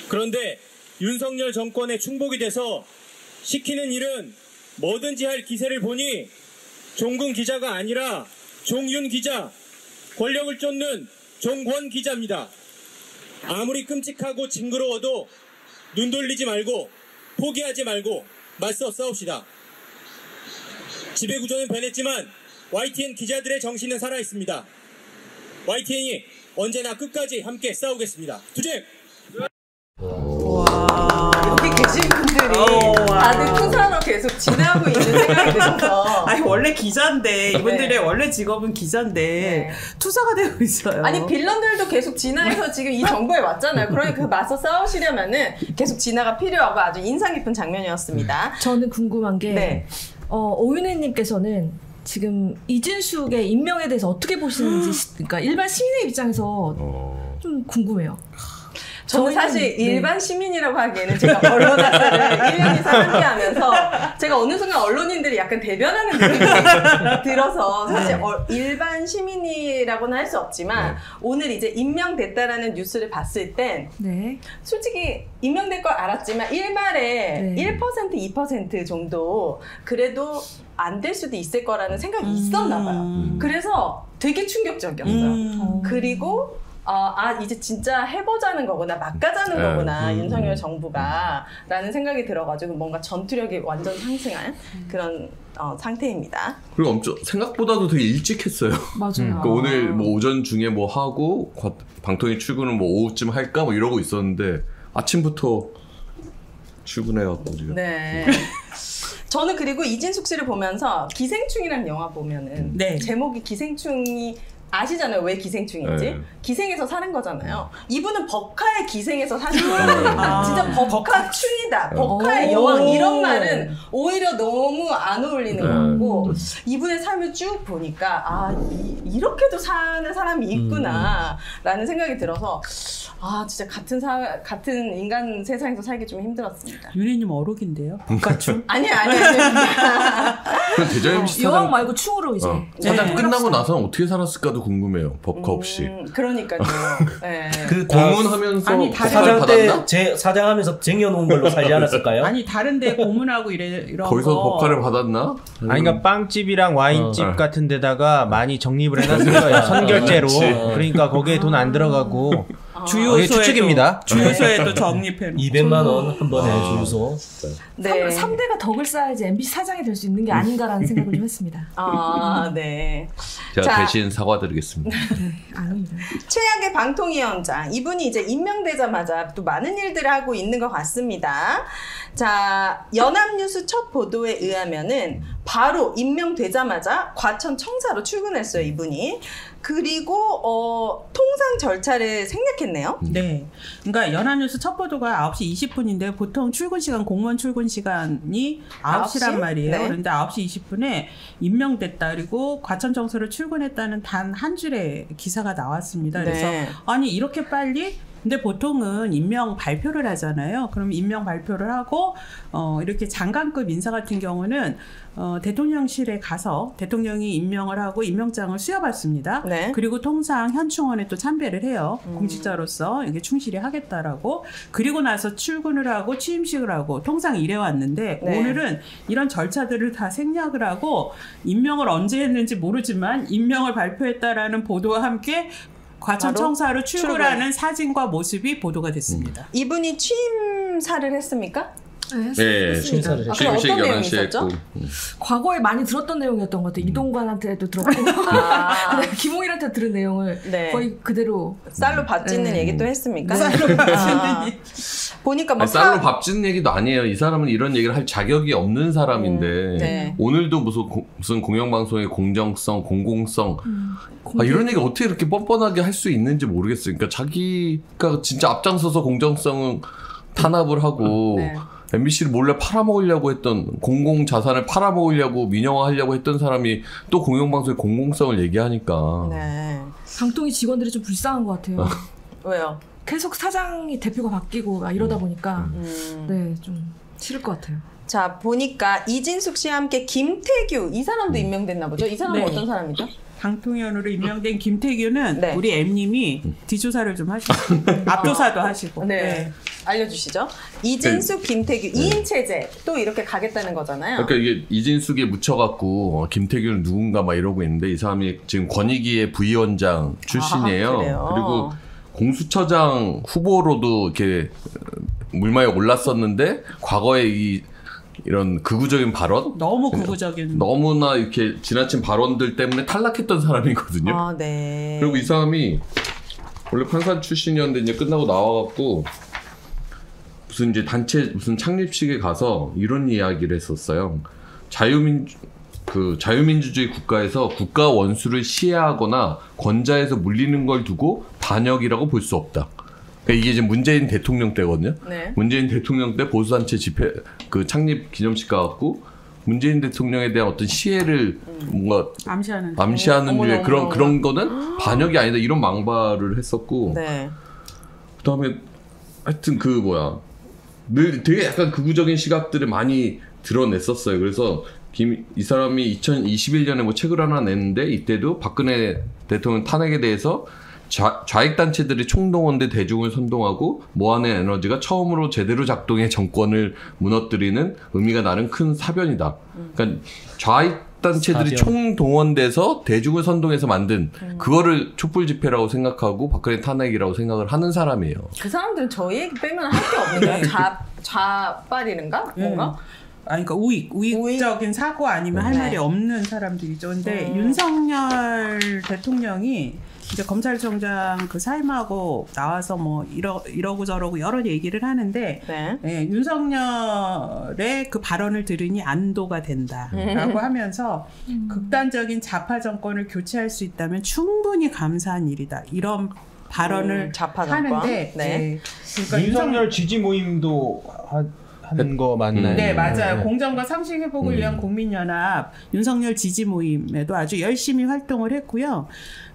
그런데 윤석열 정권에 충복이 돼서 시키는 일은 뭐든지 할 기세를 보니 종군 기자가 아니라 종윤 기자, 권력을 쫓는 종권 기자입니다. 아무리 끔찍하고 징그러워도 눈 돌리지 말고 포기하지 말고 맞서 싸웁시다. 지배구조는 변했지만 YTN 기자들의 정신은 살아있습니다. YTN이 언제나 끝까지 함께 싸우겠습니다. 투쟁! 여기 계신 분들이 다들 투사로 계속 지나고 있는 생각이 들어서. 아니 원래 기자인데 이분들의 네. 원래 직업은 기자인데 네. 투사가 되고 있어요. 아니 빌런들도 계속 진화해서 지금 이 정부에 왔잖아요. 그러니까 그 맞서 싸우시려면은 계속 진화가 필요하고 아주 인상 깊은 장면이었습니다. 저는 궁금한 게 네. 오윤혜님께서는 지금 이진숙의 임명에 대해서 어떻게 보시는지 그러니까 일반 시민의 입장에서 좀 궁금해요. 저는 사실 일반 시민이라고 하기에는 제가 언론학사를 1년 이상 함께하면서 제가 어느 순간 언론인들이 약간 대변하는 느낌이 들어서 사실 일반 시민이라고는 할 수 없지만 오늘 이제 임명됐다라는 뉴스를 봤을 땐 솔직히 임명될 걸 알았지만 일말에 1% 2% 정도 그래도 안 될 수도 있을 거라는 생각이 있었나 봐요. 그래서 되게 충격적이었어요. 그리고 이제 진짜 해보자는 거구나, 막가자는 거구나, 윤석열 정부가, 라는 생각이 들어가지고 뭔가 전투력이 완전 상승한 그런 상태입니다. 그리고 엄청 생각보다도 되게 일찍 했어요. 맞아요. 그러니까 오늘 뭐 오전 중에 뭐 하고 방통위 출근은 뭐 오후쯤 할까 뭐 이러고 있었는데 아침부터 출근해갖고 지금. 네. 저는 그리고 이진숙 씨를 보면서 기생충이라는 영화 보면은 제목이 기생충이 아시잖아요. 왜 기생충인지. 네. 기생해서 사는 거잖아요. 이분은 법카의 기생해서 사는 거예요. 진짜 법카충이다. 법카의 여왕 이런 말은 오히려 너무 안 어울리는 거고 이분의 삶을 쭉 보니까 이렇게도 사는 사람이 있구나 라는 생각이 들어서 아 진짜 같은 인간 세상에서 살기 좀 힘들었습니다. 윤희님 어록인데요. 국가충? 아니야. 그럼 대전 MC 여왕 사장 말고 충으로 이제 사장 끝나고 나서는 어떻게 살았을까도 궁금해요. 법카 없이. 그러니까요. 네. 그 고문하면서 아니, 사장 때 제 사장하면서 쟁여놓은 걸로 살지 않았을까요? 아니 다른데 고문하고 이런 거기서 거. 법카를 받았나? 아니 그러니까 빵집이랑 와인집 같은 데가 많이 정립을 해놨을 거예요. 선결제로. 그러니까 거기에 돈 안 들어가고. 추측입니다. 주유소에도 적립해. 200만 원 한 번에 주유소. 네. 3대가 덕을 쌓아야지 MBC 사장이 될 수 있는 게 아닌가라는 생각을 좀 했습니다. 아, 네. 제가 대신 사과드리겠습니다. 아닙니다. 최악의 방통위원장. 이분이 이제 임명되자마자 또 많은 일들을 하고 있는 것 같습니다. 자, 연합뉴스 첫 보도에 의하면은 바로 임명되자마자 과천청사로 출근했어요, 이분이. 그리고 통상 절차를 생략했네요. 네. 그러니까 연합뉴스 첫 보도가 9시 20분인데 보통 출근 시간 공무원 출근 시간이 9시란 말이에요. 네. 그런데 9시 20분에 임명됐다. 그리고 과천청사로 출근했다는 단 한 줄의 기사가 나왔습니다. 그래서 네. 아니 이렇게 빨리? 근데 보통은 임명 발표를 하잖아요. 그럼 임명 발표를 하고 이렇게 장관급 인사 같은 경우는 대통령실에 가서 대통령이 임명을 하고 임명장을 수여받습니다. 네. 그리고 통상 현충원에 또 참배를 해요. 공직자로서 이게 충실히 하겠다라고. 그리고 나서 출근을 하고 취임식을 하고 통상 이래 왔는데 네. 오늘은 이런 절차들을 다 생략을 하고 임명을 언제 했는지 모르지만 임명을 발표했다라는 보도와 함께 과천청사로 출근하는 사진과 모습이 보도가 됐습니다. 이분이 취임사를 했습니까? 네, 취임사를 아, 그럼 어떤 내용이 있었죠? 과거에 많이 들었던 내용이었던 것 같아요. 이동관한테도 들었고 김홍일한테 들은 내용을 거의 그대로 쌀로 밥 짓는 얘기도 했습니까? 쌀로 밥 짓는 얘기. 보니까 뭐 쌀로 밥 짓는 얘기도 아니에요. 이 사람은 이런 얘기를 할 자격이 없는 사람인데 네. 오늘도 무슨 공영방송의 공정성, 공공성 이런 얘기 어떻게 이렇게 뻔뻔하게 할 수 있는지 모르겠어요. 그러니까 자기가 진짜 앞장서서 공정성은 탄압을 하고 네. MBC를 몰래 팔아먹으려고 했던 공공자산을 팔아먹으려고 민영화하려고 했던 사람이 또 공영방송의 공공성을 얘기하니까 네. 방통위 직원들이 좀 불쌍한 것 같아요. 왜요? 계속 사장이 대표가 바뀌고 막 이러다 보니까 네, 좀 싫을 것 같아요. 자, 보니까 이진숙 씨와 함께 김태규 이 사람도 임명됐나 보죠? 이 사람은 네. 어떤 사람이죠? 방통위원으로 임명된 김태규는 네. 우리 M님이 뒷조사를 좀 하시고 앞조사도 하시고 네. 알려주시죠. 이진숙, 김태규 2인 체제 또 이렇게 가겠다는 거잖아요. 그러니까 이게 이진숙에 묻혀갖고 김태규는 누군가 막 이러고 있는데 이 사람이 지금 권익위의 부위원장 출신이에요. 그래요? 그리고 공수처장 후보로도 이렇게 물마에 올랐었는데 과거에 이런 극우적인 발언? 너무 극우적인. 너무나 이렇게 지나친 발언들 때문에 탈락했던 사람이거든요. 아, 네. 그리고 이 사람이 원래 판사 출신이었는데 이제 끝나고 나와갖고 무슨 이제 단체 무슨 창립식에 가서 이런 이야기를 했었어요. 자유민주주의 국가에서 국가 원수를 시해하거나 권좌에서 물리는 걸 두고 반역이라고 볼 수 없다. 그러니까 이게 지금 문재인 대통령 때거든요. 네. 문재인 대통령 때 보수단체 집회 그 창립 기념식 가갖고 문재인 대통령에 대한 어떤 시해를 뭔가 암시하는 류의 그런 거는 반역이 아니다 이런 망발을 했었고. 네. 그다음에 하여튼 늘 되게 약간 극우적인 시각들을 많이 드러냈었어요. 그래서 이 사람이 2021년에 뭐 책을 하나 냈는데 이때도 박근혜 대통령 탄핵에 대해서 좌익단체들이 총동원돼 대중을 선동하고 모아낸 에너지가 처음으로 제대로 작동해 정권을 무너뜨리는 의미가 나는 큰 사변이다. 그러니까 좌익단체들이 총동원돼서 대중을 선동해서 만든 그거를 촛불 집회라고 생각하고 박근혜 탄핵이라고 생각을 하는 사람이에요. 그 사람들은 저희 얘기 빼면 할 게 없는데요. 좌빨이른가? 뭔가? 아니, 그러니까 우익적인 사고 아니면 할 말이 없는 사람들이죠. 근데 윤석열 대통령이 이제 검찰총장 그 사임하고 나와서 뭐 이러고 저러고 여러 얘기를 하는데 네, 윤석열의 그 발언을 들으니 안도가 된다라고 하면서 극단적인 좌파 정권을 교체할 수 있다면 충분히 감사한 일이다. 이런 발언을 하는데 네. 그러니까 윤석열 지지 모임도 하는 거 맞나요? 네, 맞아요. 공정과 상식 회복을 위한 국민연합 윤석열 지지 모임에도 아주 열심히 활동을 했고요.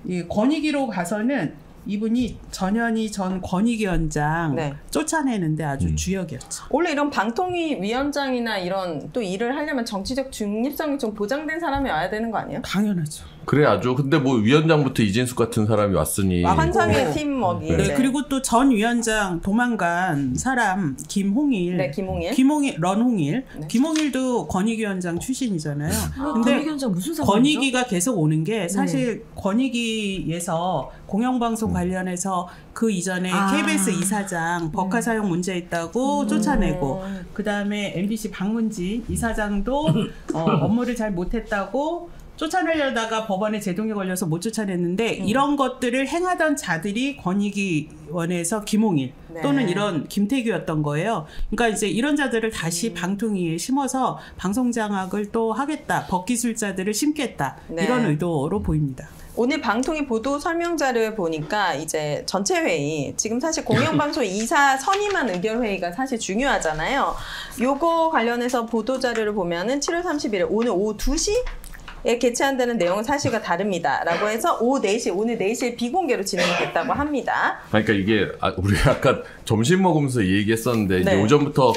이 권익위로 가서는 이분이 전현희 전 권익위원장 네. 쫓아내는데 아주 주역이었죠. 원래 이런 방통위 위원장이나 이런 또 일을 하려면 정치적 중립성이 좀 보장된 사람이 와야 되는 거 아니에요? 당연하죠. 그래야죠. 근데 뭐 위원장부터 이진숙 같은 사람이 왔으니. 환상의 팀워크. 네. 그리고 또 전 위원장 도망간 사람 김홍일. 네, 김홍일. 런홍일. 네. 김홍일도 권익위원장 출신이잖아요. 근데 권익위원장 무슨 상관이죠? 권익위가 계속 오는 게 사실 권익위에서 공영방송 관련해서 그 이전에 KBS 이사장 법카 사용 문제 있다고 쫓아내고 그 다음에 MBC 박문진 이사장도 업무를 잘 못했다고 쫓아내려다가 법원에 제동에 걸려서 못 쫓아냈는데 이런 것들을 행하던 자들이 권익위원회에서 김홍일 또는 이런 김태규였던 거예요. 그러니까 이제 이런 자들을 다시 방통위에 심어서 방송장악을 또 하겠다. 법기술자들을 심겠다. 이런 의도로 보입니다. 오늘 방통위 보도 설명자를 보니까 이제 전체 회의, 지금 사실 공영방송 이사 선임한 의결회의가 사실 중요하잖아요. 요거 관련해서 보도 자료를 보면은 7월 31일 오늘 오후 2시에 개최한다는 내용은 사실과 다릅니다. 라고 해서 오후 4시, 오늘 4시에 비공개로 진행이 됐다고 합니다. 그러니까 이게 우리 아까 점심 먹으면서 얘기했었는데 이제 오전부터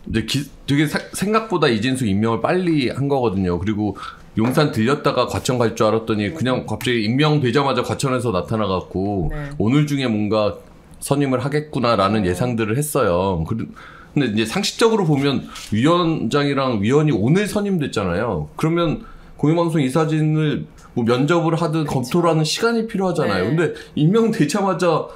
이제 되게 생각보다 이진숙 임명을 빨리 한 거거든요. 그리고 용산 들렸다가 과천 갈 줄 알았더니 그냥 갑자기 임명되자마자 과천에서 나타나갖고 오늘 중에 뭔가 선임을 하겠구나라는 예상들을 했어요. 근데 이제 상식적으로 보면 위원장이랑 위원이 오늘 선임됐잖아요. 그러면 공영방송 이사진을 뭐 면접을 하든 검토를 하는 시간이 필요하잖아요. 근데 임명되자마자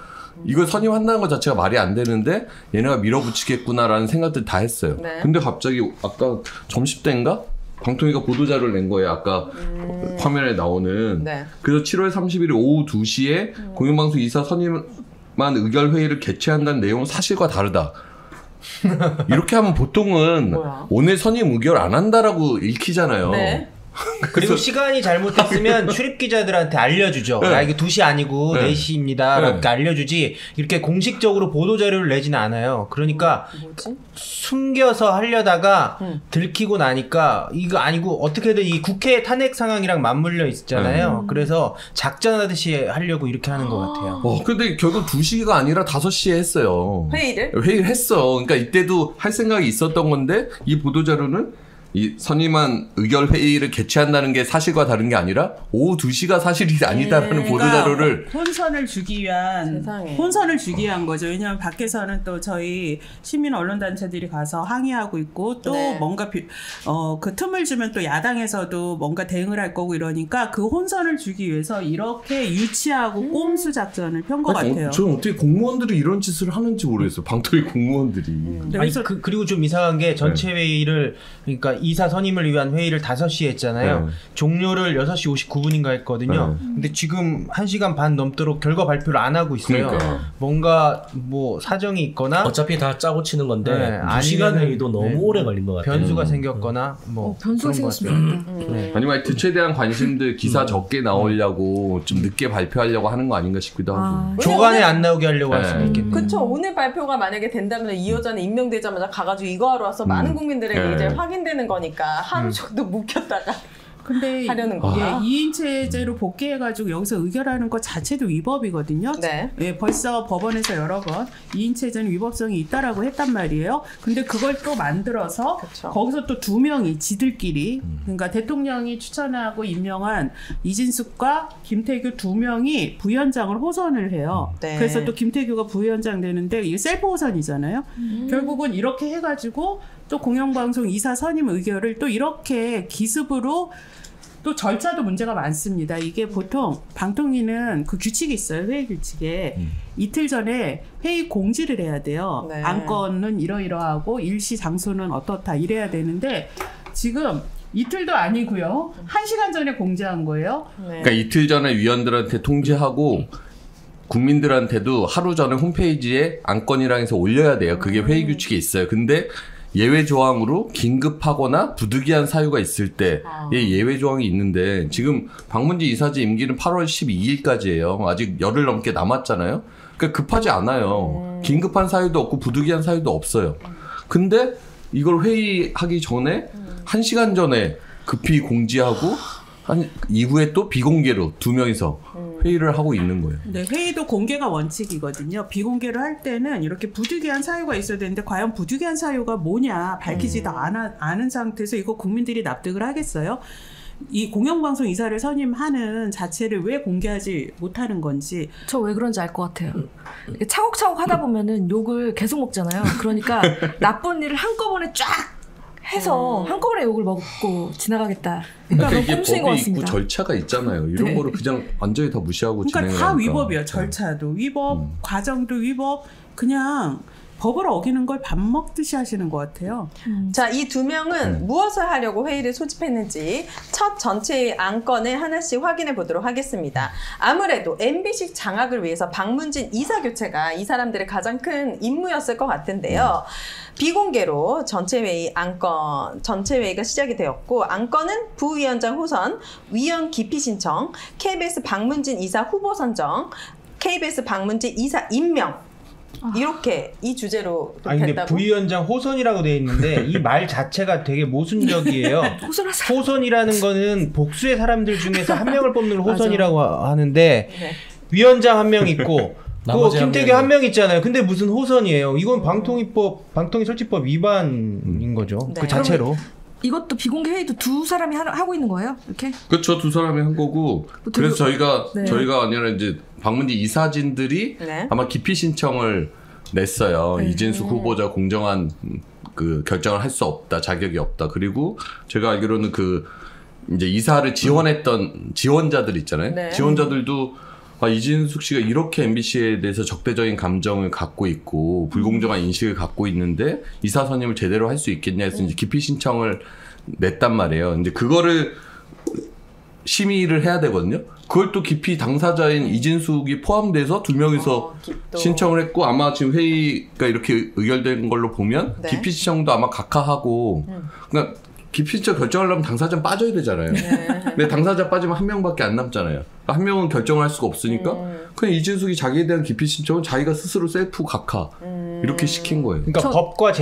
이걸 선임한다는 것 자체가 말이 안 되는데 얘네가 밀어붙이겠구나라는 생각들 다 했어요. 근데 갑자기 아까 점심 때인가? 방통위가 보도자료를 낸 거예요. 아까 화면에 나오는. 그래서 7월 31일 오후 2시에 공영방송 이사 선임만 의결회의를 개최한다는 내용은 사실과 다르다. 이렇게 하면 보통은 오늘 선임 의결 안 한다라고 읽히잖아요. 그리고 시간이 잘못됐으면 출입기자들한테 알려주죠. 야, 이게 2시 아니고 4시입니다. 이렇게 알려주지. 이렇게 공식적으로 보도자료를 내지는 않아요. 그러니까 숨겨서 하려다가 들키고 나니까 이거 아니고 어떻게든 이 국회 탄핵 상황이랑 맞물려 있잖아요. 그래서 작전하듯이 하려고 이렇게 하는 것 같아요. 근데 결국 2시가 아니라 5시에 했어요. 회의를 했어. 그러니까 이때도 할 생각이 있었던 건데 이 보도자료는 이 선임한 의결 회의를 개최한다는 게 사실과 다른 게 아니라 오후 2시가 사실이 아니다라는 보도자료를 혼선을 주기 위한 거죠. 왜냐하면 밖에서는 또 저희 시민 언론 단체들이 가서 항의하고 있고 또 뭔가 그 틈을 주면 또 야당에서도 뭔가 대응을 할 거고 이러니까 그 혼선을 주기 위해서 이렇게 유치하고 꼼수 작전을 편 것 같아요. 저는 어떻게 공무원들이 이런 짓을 하는지 모르겠어요. 방통위 공무원들이. 아니, 그리고 좀 이상한 게 전체 회의를 그러니까 이사 선임을 위한 회의를 5시에 했잖아요. 종료를 6시 59분인가 했거든요. 근데 지금 1시간 반 넘도록 결과 발표를 안 하고 있어요. 뭔가 뭐 사정이 있거나 어차피 다 짜고 치는 건데 2시간 회의도 너무 오래 걸린 것 같아요. 변수가 생겼거나 뭐 변수가 생겼습니다. 아니면 하여튼 최대한 관심들 기사 적게 나오려고 좀 늦게 발표하려고 하는 거 아닌가 싶기도 하고. 조간에 안 나오게 하려고 할 수도 있겠네요. 그렇죠. 오늘 발표가 만약에 된다면 이 여자는 임명되자마자 가가지고 이거 하러 와서 많은 국민들에게 이제 확인되는 거니까 하루 정도 묵혔다가 근데 하려는 거야. 2인체제로 복귀해가지고 여기서 의결하는 것 자체도 위법이거든요. 벌써 법원에서 여러 번 2인체제는 위법성이 있다라고 했단 말이에요. 근데 그걸 또 만들어서 거기서 또 2명이 지들끼리 그러니까 대통령이 추천하고 임명한 이진숙과 김태규 2명이 부위원장을 호선을 해요. 그래서 또 김태규가 부위원장 되는데 이게 셀프 호선이잖아요. 결국은 이렇게 해가지고 또 공영방송 이사 선임 의결을 또 이렇게 기습으로 또 절차도 문제가 많습니다. 이게 보통 방통위는 그 규칙이 있어요. 회의 규칙에. 이틀 전에 회의 공지를 해야 돼요. 안건은 이러이러하고 일시 장소는 어떻다 이래야 되는데 지금 이틀도 아니고요. 1시간 전에 공지한 거예요. 그러니까 이틀 전에 위원들한테 통지하고 국민들한테도 하루 전에 홈페이지에 안건이랑 해서 올려야 돼요. 그게 회의 규칙에 있어요. 근데 예외 조항으로 긴급하거나 부득이한 사유가 있을 때의 예외 조항이 있는데 지금 박문진 이사제 임기는 8월 12일까지예요. 아직 열흘 넘게 남았잖아요. 그러니까 급하지 않아요. 긴급한 사유도 없고 부득이한 사유도 없어요. 근데 이걸 회의하기 전에 1시간 전에 급히 공지하고 한 이후에 또 비공개로 2명이서 회의를 하고 있는 거예요. 네, 회의도 공개가 원칙이거든요. 비공개를 할 때는 이렇게 부득이한 사유가 있어야 되는데 과연 부득이한 사유가 뭐냐 밝히지도 않은 상태에서 이거 국민들이 납득을 하겠어요? 이 공영방송 이사를 선임하는 자체를 왜 공개하지 못하는 건지. 저 왜 그런지 알 것 같아요. 차곡차곡 하다 보면은 욕을 계속 먹잖아요. 그러니까 나쁜 일을 한꺼번에 쫙 해서 한꺼번에 욕을 먹고 지나가겠다. 그러니까 이게 법이 있고 절차가 있잖아요. 이런 네. 거를 그냥 완전히 다 무시하고 그러니까 진행을 다 하니까. 위법이에요. 절차도 위법, 과정도 위법. 그냥 법을 어기는 걸 밥 먹듯이 하시는 것 같아요. 자, 이 두 명은 무엇을 하려고 회의를 소집했는지 첫 전체의 안건을 하나씩 확인해 보도록 하겠습니다. 아무래도 MBC 장악을 위해서 박문진 이사 교체가 이 사람들의 가장 큰 임무였을 것 같은데요. 비공개로 전체 회의가 시작이 되었고, 안건은 부위원장 호선, 위원 기피 신청, KBS 박문진 이사 후보 선정, KBS 박문진 이사 임명, 이렇게 이 주제로 아니 근데 됐다고? 부위원장 호선이라고 돼 있는데 이 말 자체가 되게 모순적이에요. 호선이라는 거는 복수의 사람들 중에서 한 명을 뽑는 호선이라고 하는데 네. 위원장 한 명 있고 또 나머지 김태규 한 명 있잖아요. 근데 무슨 호선이에요? 이건 방통위설치법 위반인 거죠. 네. 그 자체로. 이것도 비공개 회의도 두 사람이 하고 있는 거예요? 이렇게? 그렇죠. 두 사람이 한 거고. 그래서 저희가 네. 아니라 이제 박문진 이사진들이 네. 아마 기피 신청을 냈어요. 이진숙 후보자 공정한 그 결정을 할 수 없다, 자격이 없다. 그리고 제가 알기로는 그 이제 이사를 지원했던 지원자들 있잖아요. 네. 지원자들도 이진숙 씨가 이렇게 MBC에 대해서 적대적인 감정을 갖고 있고 불공정한 인식을 갖고 있는데 이사 선임을 제대로 할 수 있겠냐 해서 이제 기피 신청을 냈단 말이에요. 근데 그거를 심의를 해야 되거든요. 그걸 또 기피 당사자인 이진숙이 포함돼서 두 명이서 신청을 했고, 아마 지금 회의가 이렇게 의결된 걸로 보면 네. 기피 신청도 아마 각하하고 그러니까 기피 신청 결정하려면 당사자는 빠져야 되잖아요. 근데 당사자 빠지면 한 명밖에 안 남잖아요. 한 명은 결정을 할 수가 없으니까 그냥 이진숙이 자기에 대한 기피 신청은 자기가 스스로 셀프 각하 이렇게 시킨 거예요. 그러니까 법과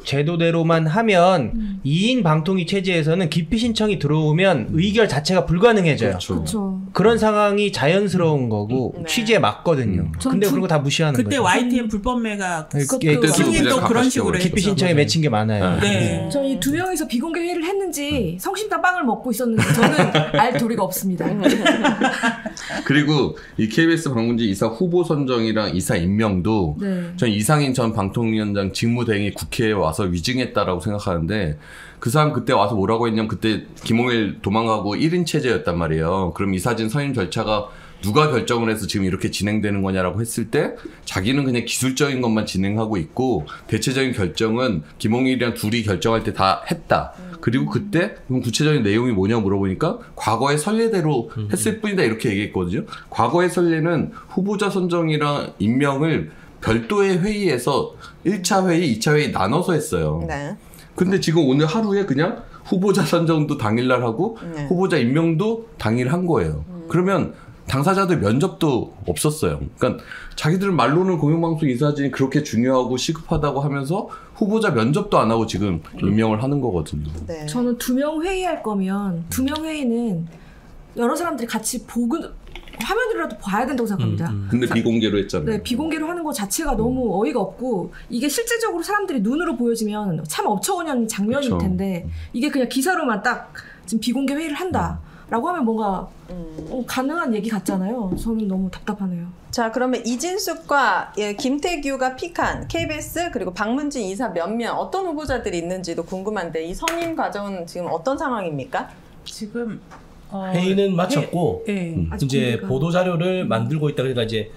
제도대로만 하면 2인 방통위 체제에서는 기피 신청이 들어오면 의결 자체가 불가능해져요. 그렇죠. 그런 상황이 자연스러운 거고 취지에 맞거든요. 근데 그런 거 다 무시하는 그때 거죠. YTN 불법 매각 그때도 승인도 그런 식으로 기피 신청에 맺힌 게 많아요. 네. 저는 이 두 명이서 비공개 회의를 했는지 성심당 빵을 먹고 있었는지 저는 알 도리가 없습니다. 그리고 이 KBS 박문진 이사 후보 선정이랑 이사 임명도 네. 전 이상인 전 방통위원장 직무대행이 국회에 와서 위증했다라고 생각하는데, 그 사람 그때 와서 뭐라고 했냐면 그때 김홍일 도망가고 1인 체제였단 말이에요. 그럼 이사진 선임 절차가 누가 결정을 해서 지금 이렇게 진행되는 거냐라고 했을 때 자기는 그냥 기술적인 것만 진행하고 있고 대체적인 결정은 김홍일이랑 둘이 결정할 때 다 했다. 그리고 그때 그럼 구체적인 내용이 뭐냐고 물어보니까 과거의 선례대로 했을 뿐이다 이렇게 얘기했거든요. 과거의 선례는 후보자 선정이랑 임명을 별도의 회의에서 1차 회의, 2차 회의 나눠서 했어요. 네. 근데 지금 오늘 하루에 그냥 후보자 선정도 당일날 하고 후보자 임명도 당일 한 거예요. 그러면 당사자들 면접도 없었어요. 그러니까 자기들 말로는 공영방송 이사진이 그렇게 중요하고 시급하다고 하면서 후보자 면접도 안 하고 지금 임명을 하는 거거든요. 네. 저는 두 명 회의할 거면 두 명 회의는 여러 사람들이 같이 화면이라도 봐야 된다고 생각합니다. 근데 비공개로 했잖아요. 네, 비공개로 하는 것 자체가 너무 어이가 없고, 이게 실질적으로 사람들이 눈으로 보여지면 참 어처구니없는 장면일 그쵸. 텐데 이게 그냥 기사로만 딱 지금 비공개 회의를 한다 라고 하면 뭔가 가능한 얘기 같잖아요. 저는 너무 답답하네요. 자, 그러면 이진숙과 김태규가 픽한 KBS 그리고 박문진 이사 몇몇 어떤 후보자들이 있는지도 궁금한데, 이 선임 과정은 지금 어떤 상황입니까? 지금 회의는 마쳤고 이제 공개가. 보도 자료를 만들고 있다. 그러니까 이제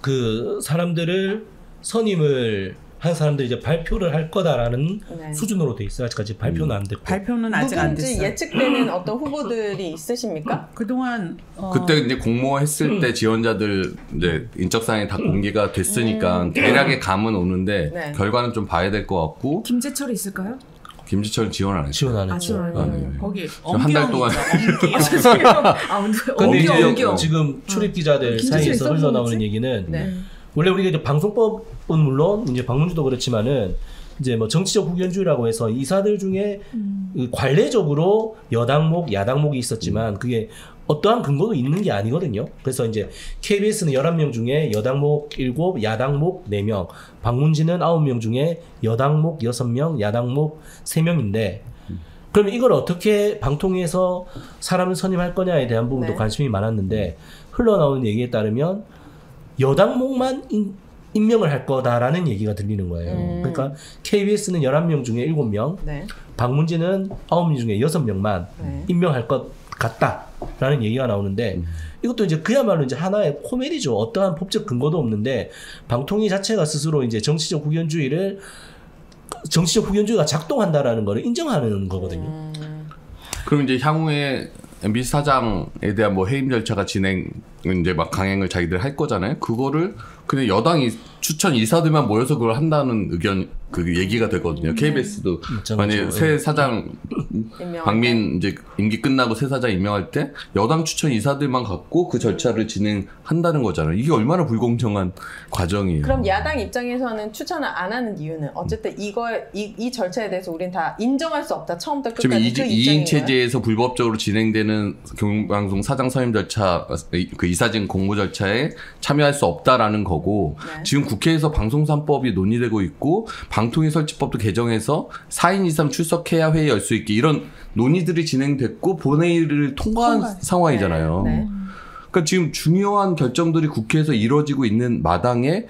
그 사람들을 선임을 한 사람들이 이제 발표를 할 거다라는 네. 수준으로 돼 있어요. 아직까지 발표는 안 됐고. 발표는 아직 안 누군지 됐어요. 예측되는 어떤 후보들이 있으십니까? 그동안 그때 이제 공모했을 때 지원자들 이제 인적사항이 다 공개가 됐으니까 대략의 감은 오는데 네. 결과는 좀 봐야 될 것 같고. 김재철이 있을까요? 김지철은 지원 안 했어요. 지원 안 했죠. 지원 안 했어요. 거기 한 달 동안. 근데 이제 엄경. 지금 출입 기자들 김지철 사이에서 있었는지? 흘러나오는 얘기는 네. 원래 우리가 이제 방송법은 물론 이제 박문주도 그렇지만은 이제 뭐 정치적 후견주의라고 해서 이사들 중에 그 관례적으로 여당목, 야당목이 있었지만 그게 어떠한 근거도 있는 게 아니거든요. 그래서 이제 KBS는 11명 중에 여당목 7, 야당목 4명, 박문진은 9명 중에 여당목 6명, 야당목 3명인데 그럼 이걸 어떻게 방통위에서 사람을 선임할 거냐에 대한 부분도 관심이 많았는데 흘러나오는 얘기에 따르면 여당목만 임명을 할 거다라는 얘기가 들리는 거예요. 그러니까 KBS는 11명 중에 7명, 박문진은 9명 중에 6명만 임명할 것 같다라는 얘기가 나오는데 이것도 이제 그야말로 이제 하나의 코미디죠. 어떠한 법적 근거도 없는데 방통위 자체가 스스로 이제 정치적 후견주의가 작동한다라는 걸 인정하는 거거든요. 그럼 이제 향후에 MBC 사장에 대한 뭐 해임 절차가 이제 막 강행을 자기들 할 거잖아요. 그거를 그냥 여당이 추천 이사들만 모여서 그걸 한다는 의견 그 얘기가 되거든요. KBS도 만약에 새 사장 박민 이제 임기 끝나고 새 사장 임명할 때 여당 추천 이사들만 갖고 그 절차를 진행한다는 거잖아요. 이게 얼마나 불공정한 과정이에요. 그럼 야당 입장에서는 추천을 안 하는 이유는 어쨌든 이 절차에 대해서 우린 다 인정할 수 없다. 처음부터 끝까지 지금 2인 체제에서 불법적으로 진행되는 공영방송 사장 선임 절차, 그 이사진 공모 절차에 참여할 수 없다라는 거고 지금 국회에서 방송사법이 논의되고 있고 방통위 설치법도 개정해서 4인 이상 출석해야 회의 열 수 있게 이런 논의들이 진행됐고 본회의를 통과한 상황이잖아요. 그러니까 지금 중요한 결정들이 국회에서 이루어지고 있는 마당에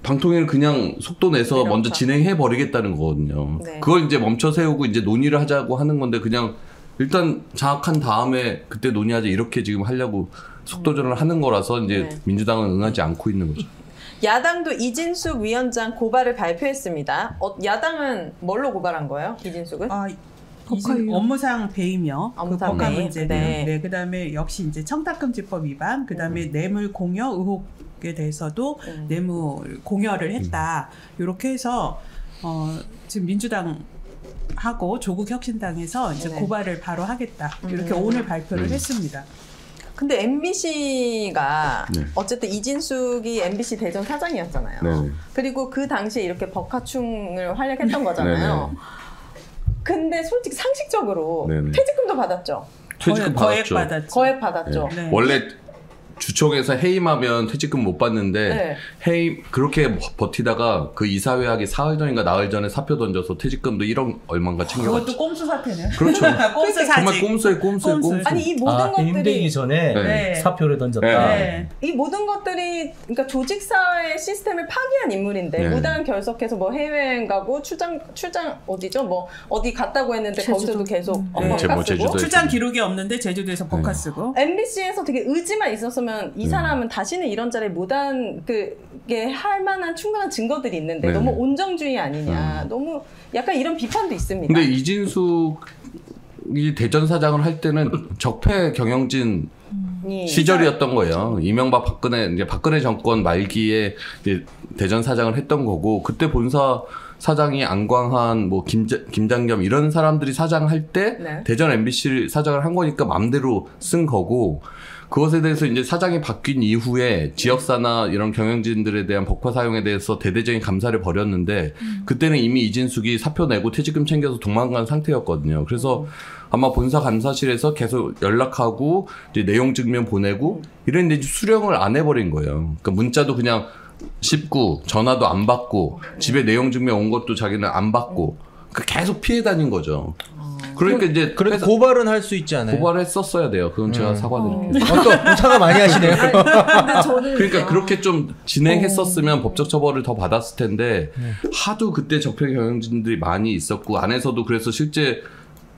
방통위를 그냥 속도 내서 먼저 진행해 버리겠다는 거거든요. 그걸 이제 멈춰 세우고 이제 논의를 하자고 하는 건데 그냥 일단 장악한 다음에 그때 논의하자 이렇게 지금 하려고 속도전을 하는 거라서 이제 민주당은 응하지 않고 있는 거죠. 야당도 이진숙 위원장 고발을 발표했습니다. 야당은 뭘로 고발한 거예요? 이진숙은? 업무상 배임이요. 업무상 법관 배임. 문제는. 그다음에 역시 이제 청탁금지법 위반, 그다음에 뇌물 공여 의혹에 대해서도 뇌물 공여를 했다. 이렇게 해서 지금 민주당 하고 조국혁신당에서 이제 고발을 바로 하겠다. 이렇게 오늘 발표를 했습니다. 근데 MBC가 어쨌든 이진숙이 MBC 대전 사장이었잖아요. 그리고 그 당시에 이렇게 법화충을 활약했던 거잖아요. 근데 솔직히 상식적으로 퇴직금도 받았죠. 퇴직금 거액 받았죠. 원래 주총에서 해임하면 퇴직금 못 받는데 해임 그렇게 버티다가 그 이사회하기 사흘 전인가 나흘 전에 사표 던져서 퇴직금도 1억 얼마인가 챙겨갔죠. 그것도 꼼수 사태네요. 그렇죠. 꼼수 사직. 정말 꼼수에 꼼수. 아니 이 모든 것들이 임대기 전에 사표를 던졌다. 이 모든 것들이 그러니까 조직사회 시스템을 파괴한 인물인데 무단 결석해서 뭐 해외여행 가고 출장 어디죠? 뭐 어디 갔다고 했는데 거기서도 계속 법카 쓰고 출장 기록이 없는데 제주도에서 법카 쓰고 MBC에서 되게 의지만 있었으면 이 사람은 다시는 이런 자리에 못한 그게 할 만한 충분한 증거들이 있는데 너무 온정주의 아니냐. 너무 약간 이런 비판도 있습니다. 근데 이진숙이 대전 사장을 할 때는 적폐 경영진 시절이었던 거예요. 이명박 박근혜 정권 말기에 이제 대전 사장을 했던 거고 그때 본사 사장이 안광한 뭐 김장겸 이런 사람들이 사장할 때 대전 MBC 사장을 한 거니까 맘대로 쓴 거고 그것에 대해서 이제 사장이 바뀐 이후에 지역사나 이런 경영진들에 대한 법화 사용에 대해서 대대적인 감사를 벌였는데 그때는 이미 이진숙이 사표 내고 퇴직금 챙겨서 도망간 상태였거든요. 그래서 아마 본사 감사실에서 계속 연락하고 이제 내용 증명 보내고 이랬는데 수령을 안 해버린 거예요. 그러니까 문자도 그냥 씹고 전화도 안 받고 집에 내용 증명 온 것도 자기는 안 받고 계속 피해 다닌 거죠. 그러니까 이제 그래도 고발은 할 수 있지 않아요? 고발했었어야 돼요. 그건 제가 사과드릴게요. 또 사과 많이 하시네요. 그러니까 그렇게 좀 진행했었으면 법적 처벌을 더 받았을 텐데 하도 그때 적폐 경영진들이 많이 있었고 안에서도 그래서 실제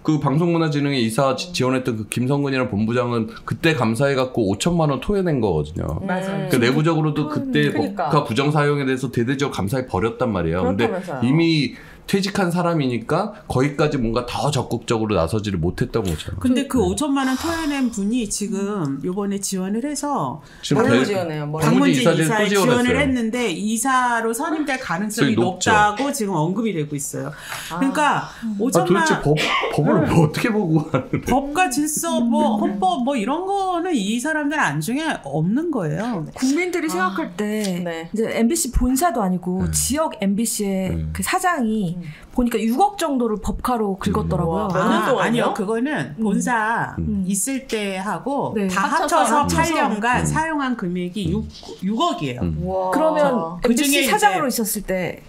그 방송문화진흥회 이사 지원했던 그 김성근이라는 본부장은 그때 감사해갖고 5천만 원 토해낸 거거든요. 맞아요. 그 내부적으로도 그때 법과 부정 사용에 대해서 대대적으로 감사해 버렸단 말이에요. 근데 이미 퇴직한 사람이니까 거기까지 뭔가 더 적극적으로 나서지를 못했던 거죠. 근데 그 5천만 원 토해낸 분이 지금 요번에 지원을 해서 뭘로 지원해요? 박문진 이사에 지원을 했는데 이사로 선임될 가능성이 높다고 지금 언급이 되고 있어요. 그러니까 5천만 도대체 법을 뭐 어떻게 보고 하는데 법과 질서 뭐 헌법 뭐 이런 거는 이 사람들 안중에 없는 거예요. 국민들이 생각할 때 이제 MBC 본사도 아니고 지역 MBC의 그 사장이 보니까 6억 정도를 법카로 긁었더라고요. 아니요, 그거는 본사 있을 때 하고 네. 다 합쳐서 8년간 사용한 금액이 6억이에요. 그러면 그 MBC 중에 사장으로 있었을 때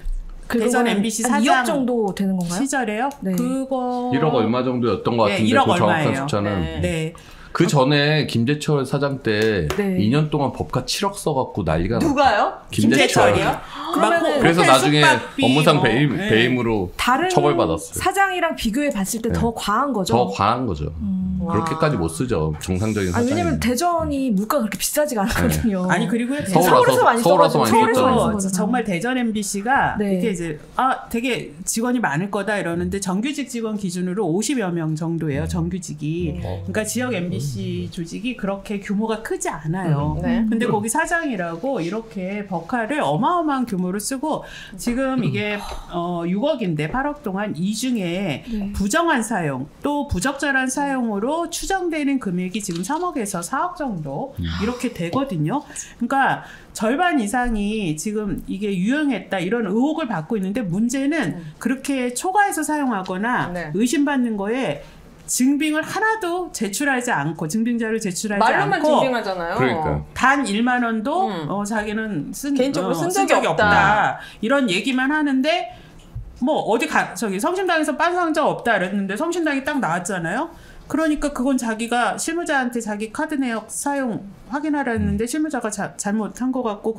대전 MBC 한 사장 2억 정도 되는 건가요? 시절에요? 네. 그거 1억 얼마 정도였던 것 같은데 1억 그 정확한 얼마예요. 숫자는 네. 그 전에 김재철 사장 때 네. 2년 동안 법카 7억 써갖고 난리가 났어요. 누가요? 김재철이요? 그러면은 그래서 나중에 숙박비 업무상 뭐, 배임으로 다른 처벌받았어요. 사장이랑 비교해 봤을 때 더 과한 거죠. 더 과한 거죠. 그렇게까지 못 쓰죠. 정상적인 사장이. 왜냐면 대전이 물가가 그렇게 비싸지가 않거든요. 아니 그리고 서울에서 많이 서울에서 많이 써가지고 썼잖아요. 정말 대전 MBC가 네. 이게 이제 되게 직원이 많을 거다 이러는데 정규직 직원 기준으로 50여 명 정도예요. 정규직이. 그러니까 지역 MBC 조직이 그렇게 규모가 크지 않아요. 네. 근데 거기 사장이라고 이렇게 법카를 어마어마한 규모로 쓰고 지금 이게 6억인데 8억 동안 이 중에 부정한 사용 또 부적절한 사용으로 추정되는 금액이 지금 3억에서 4억 정도 이렇게 되거든요. 그러니까 절반 이상이 지금 이게 유용했다 이런 의혹을 받고 있는데 문제는 그렇게 초과해서 사용하거나 의심받는 거에 증빙을 하나도 제출하지 않고 증빙자를 제출하지 말로만 않고 증빙하잖아요. 그러니까. 단 1만 원도 자기는 개인적으로 쓴 적이 없다. 이런 얘기만 하는데 뭐 어디 저기 성심당에서 빤 상자 없다 이랬는데 성심당이 딱 나왔잖아요. 그러니까 그건 자기가 실무자한테 자기 카드 내역 사용 확인하라는데 실무자가 잘못한 것 같고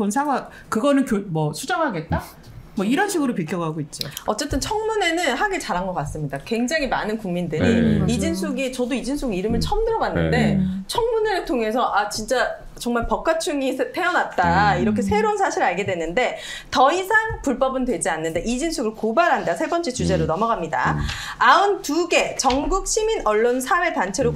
그거는 수정하겠다? 뭐 이런 식으로 비껴가고 있죠. 어쨌든 청문회는 하길 잘한 것 같습니다. 굉장히 많은 국민들이 이진숙이 저도 이진숙 이름을 처음 들어봤는데 청문회를 통해서 진짜 정말 법가충이 태어났다 이렇게 새로운 사실을 알게 됐는데 더 이상 불법은 되지 않는다. 이진숙을 고발한다. 세 번째 주제로 넘어갑니다. 92개 전국 시민 언론 사회 단체로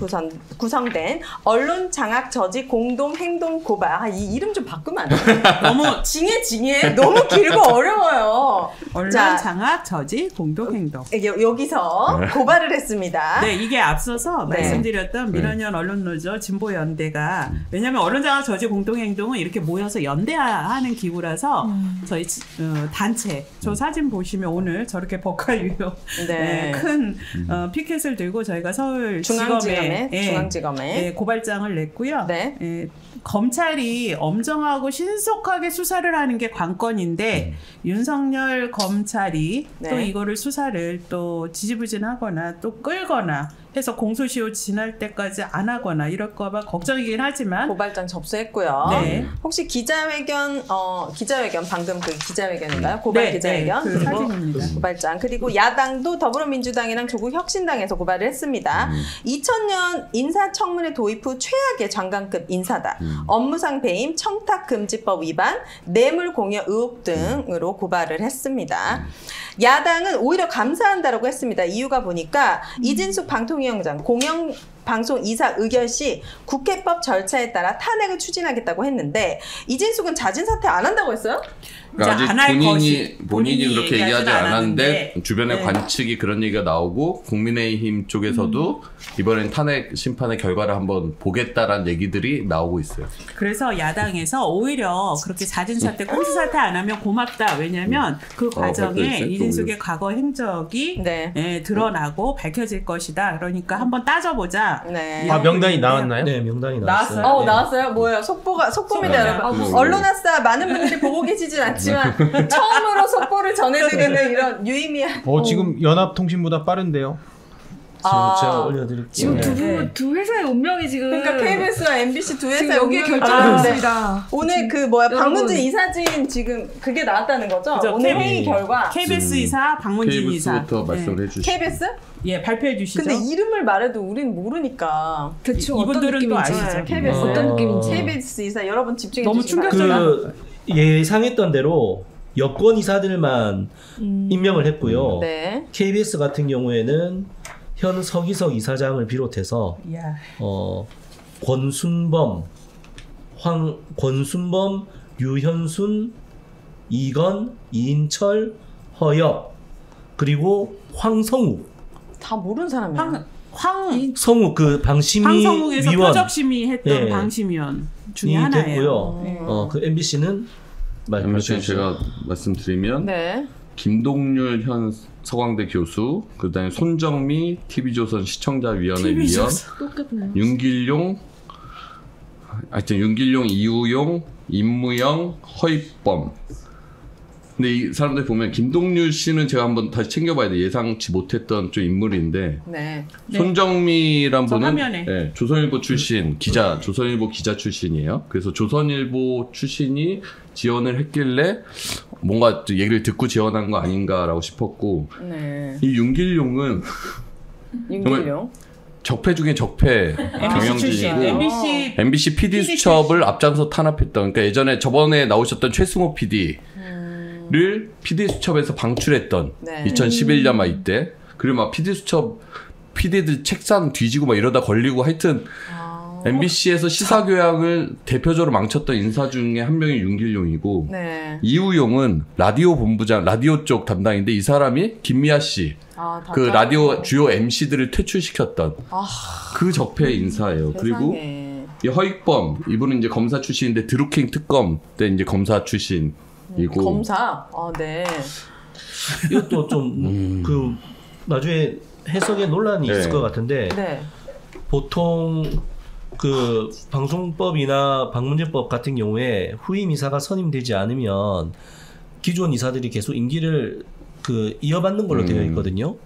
구성된 언론 장악 저지 공동 행동 고발. 이 이름 좀 바꾸면 안 돼요? 너무 징해 너무 길고 어려워요. 언론 장악 저지 공동 행동. 여기서 고발을 했습니다. 네, 이게 앞서서 말씀드렸던 민원연 언론노조 진보연대가 왜냐하면 언론 장악 저지 공동행동은 이렇게 모여서 연대하는 기구라서 저희 단체 저 사진 보시면 오늘 저렇게 법카 유효 큰 피켓을 들고 저희가 서울 중앙지검에 고발장을 냈고요. 검찰이 엄정하고 신속하게 수사를 하는 게 관건인데 윤석열 검찰이 또 이거를 수사를 또 지지부진하거나 또 끌거나 해서 공소시효 지날 때까지 안 하거나 이럴까봐 걱정이긴 하지만 고발장 접수했고요. 혹시 기자회견 방금 그 기자회견인가요? 고발 기자회견 그 그리고 사진입니다. 고발장 그리고 야당도 더불어민주당이랑 조국혁신당에서 고발을 했습니다. 2000년 인사청문회 도입 후 최악의 장관급 인사다. 업무상 배임, 청탁금지법 위반, 뇌물 공여 의혹 등으로 고발을 했습니다. 야당은 오히려 감사한다라고 했습니다. 이유가 보니까 이진숙 방통위원장 공영방송 이사 의결 시 국회법 절차에 따라 탄핵을 추진하겠다고 했는데 이진숙은 자진 사퇴 안 한다고 했어요? 그러니까 아직 본인이 그렇게 얘기하지 않았는데 주변의 관측이 그런 얘기가 나오고 국민의힘 쪽에서도 이번엔 탄핵 심판의 결과를 한번 보겠다라는 얘기들이 나오고 있어요. 그래서 야당에서 오히려 그렇게 자진 사퇴, 꼼수 사퇴 안 하면 고맙다. 왜냐하면 그 과정에 이진숙의 과거 행적이 드러나고 밝혀질 것이다. 그러니까 한번 따져보자. 명단이 나왔나요? 네, 명단이 나왔어요. 나왔어요? 뭐예요? 속보입니다, 여러분. 언론아싸 많은 분들이 보고 계시진 않지만 처음으로 속보를 전해드리는 이런 유의미한. 지금 연합통신보다 빠른데요. 제가 올려드릴게요. 지금 두 회사의 운명이 지금 그러니까 KBS와 MBC 두 회사의 여기에 결정됐습니다. 오늘 박문진 이사진 지금 그게 나왔다는 거죠? 오늘 회의 결과 KBS 이사 박문진 이사. KBS부터 말씀을 해주시죠. KBS? 발표해 주시죠. 근데 이름을 말해도 우리는 모르니까. 대충 이분들은 또 아시죠? KBS 어떤 느낌인지. KBS 이사 여러분 집중해 너무 주시기 충격적이야. 예상했던 대로 여권 이사들만 임명을 했고요. KBS 같은 경우에는 현 서기석 이사장을 비롯해서 권순범, 유현순, 이건, 이인철, 허엽 그리고 황성욱 다 모르는 사람이야. 성욱 그 방심위 황성욱에서 위원 표적심의 했던 방심위원 중에 하나예요. 됐고요. 그 MBC는 MBC 제가 말씀드리면 김동률 현 서강대 교수, 그다음에 손정미 TV조선 시청자위원회 위원, 윤길용, 하여튼 윤길용, 이우용, 임무영, 허익범. 근데 이 사람들 보면 김동률 씨는 제가 한번 다시 챙겨봐야 돼. 예상치 못했던 좀 인물인데. 네. 손정미란 분은 화면에. 네, 조선일보 출신 기자, 조선일보 기자 출신이에요. 그래서 조선일보 출신이 지원을 했길래 뭔가 얘기를 듣고 지원한 거 아닌가라고 싶었고. 네. 이 윤길용은 윤길용 적폐 중에 적폐 경영진이고 MBC PD 수첩을 앞장서 탄압했던. 그러니까 예전에 저번에 나오셨던 최승호 PD를 PD 수첩에서 방출했던. 네. 2011년 막 이때. 그리고 막 PD 수첩 PD들 책상 뒤지고 막 이러다 걸리고 하여튼 MBC에서 시사교양을 대표적으로 망쳤던 인사 중에 한 명이 윤길용이고 네. 이우용은 라디오 본부장, 라디오 쪽 담당인데 이 사람이 김미아 씨, 그 라디오 주요 MC들을 퇴출시켰던 그 적폐 인사예요. 그리고 이 허익범, 이분은 이제 검사 출신인데 드루킹 특검 때 이제 검사 출신이고. 검사? 네. 이것도 좀 그 나중에 해석에 논란이 있을 것 같은데 네. 보통 그 방송법이나 방문제법 같은 경우에 후임 이사가 선임되지 않으면 기존 이사들이 계속 임기를 그 이어받는 걸로 되어 있거든요.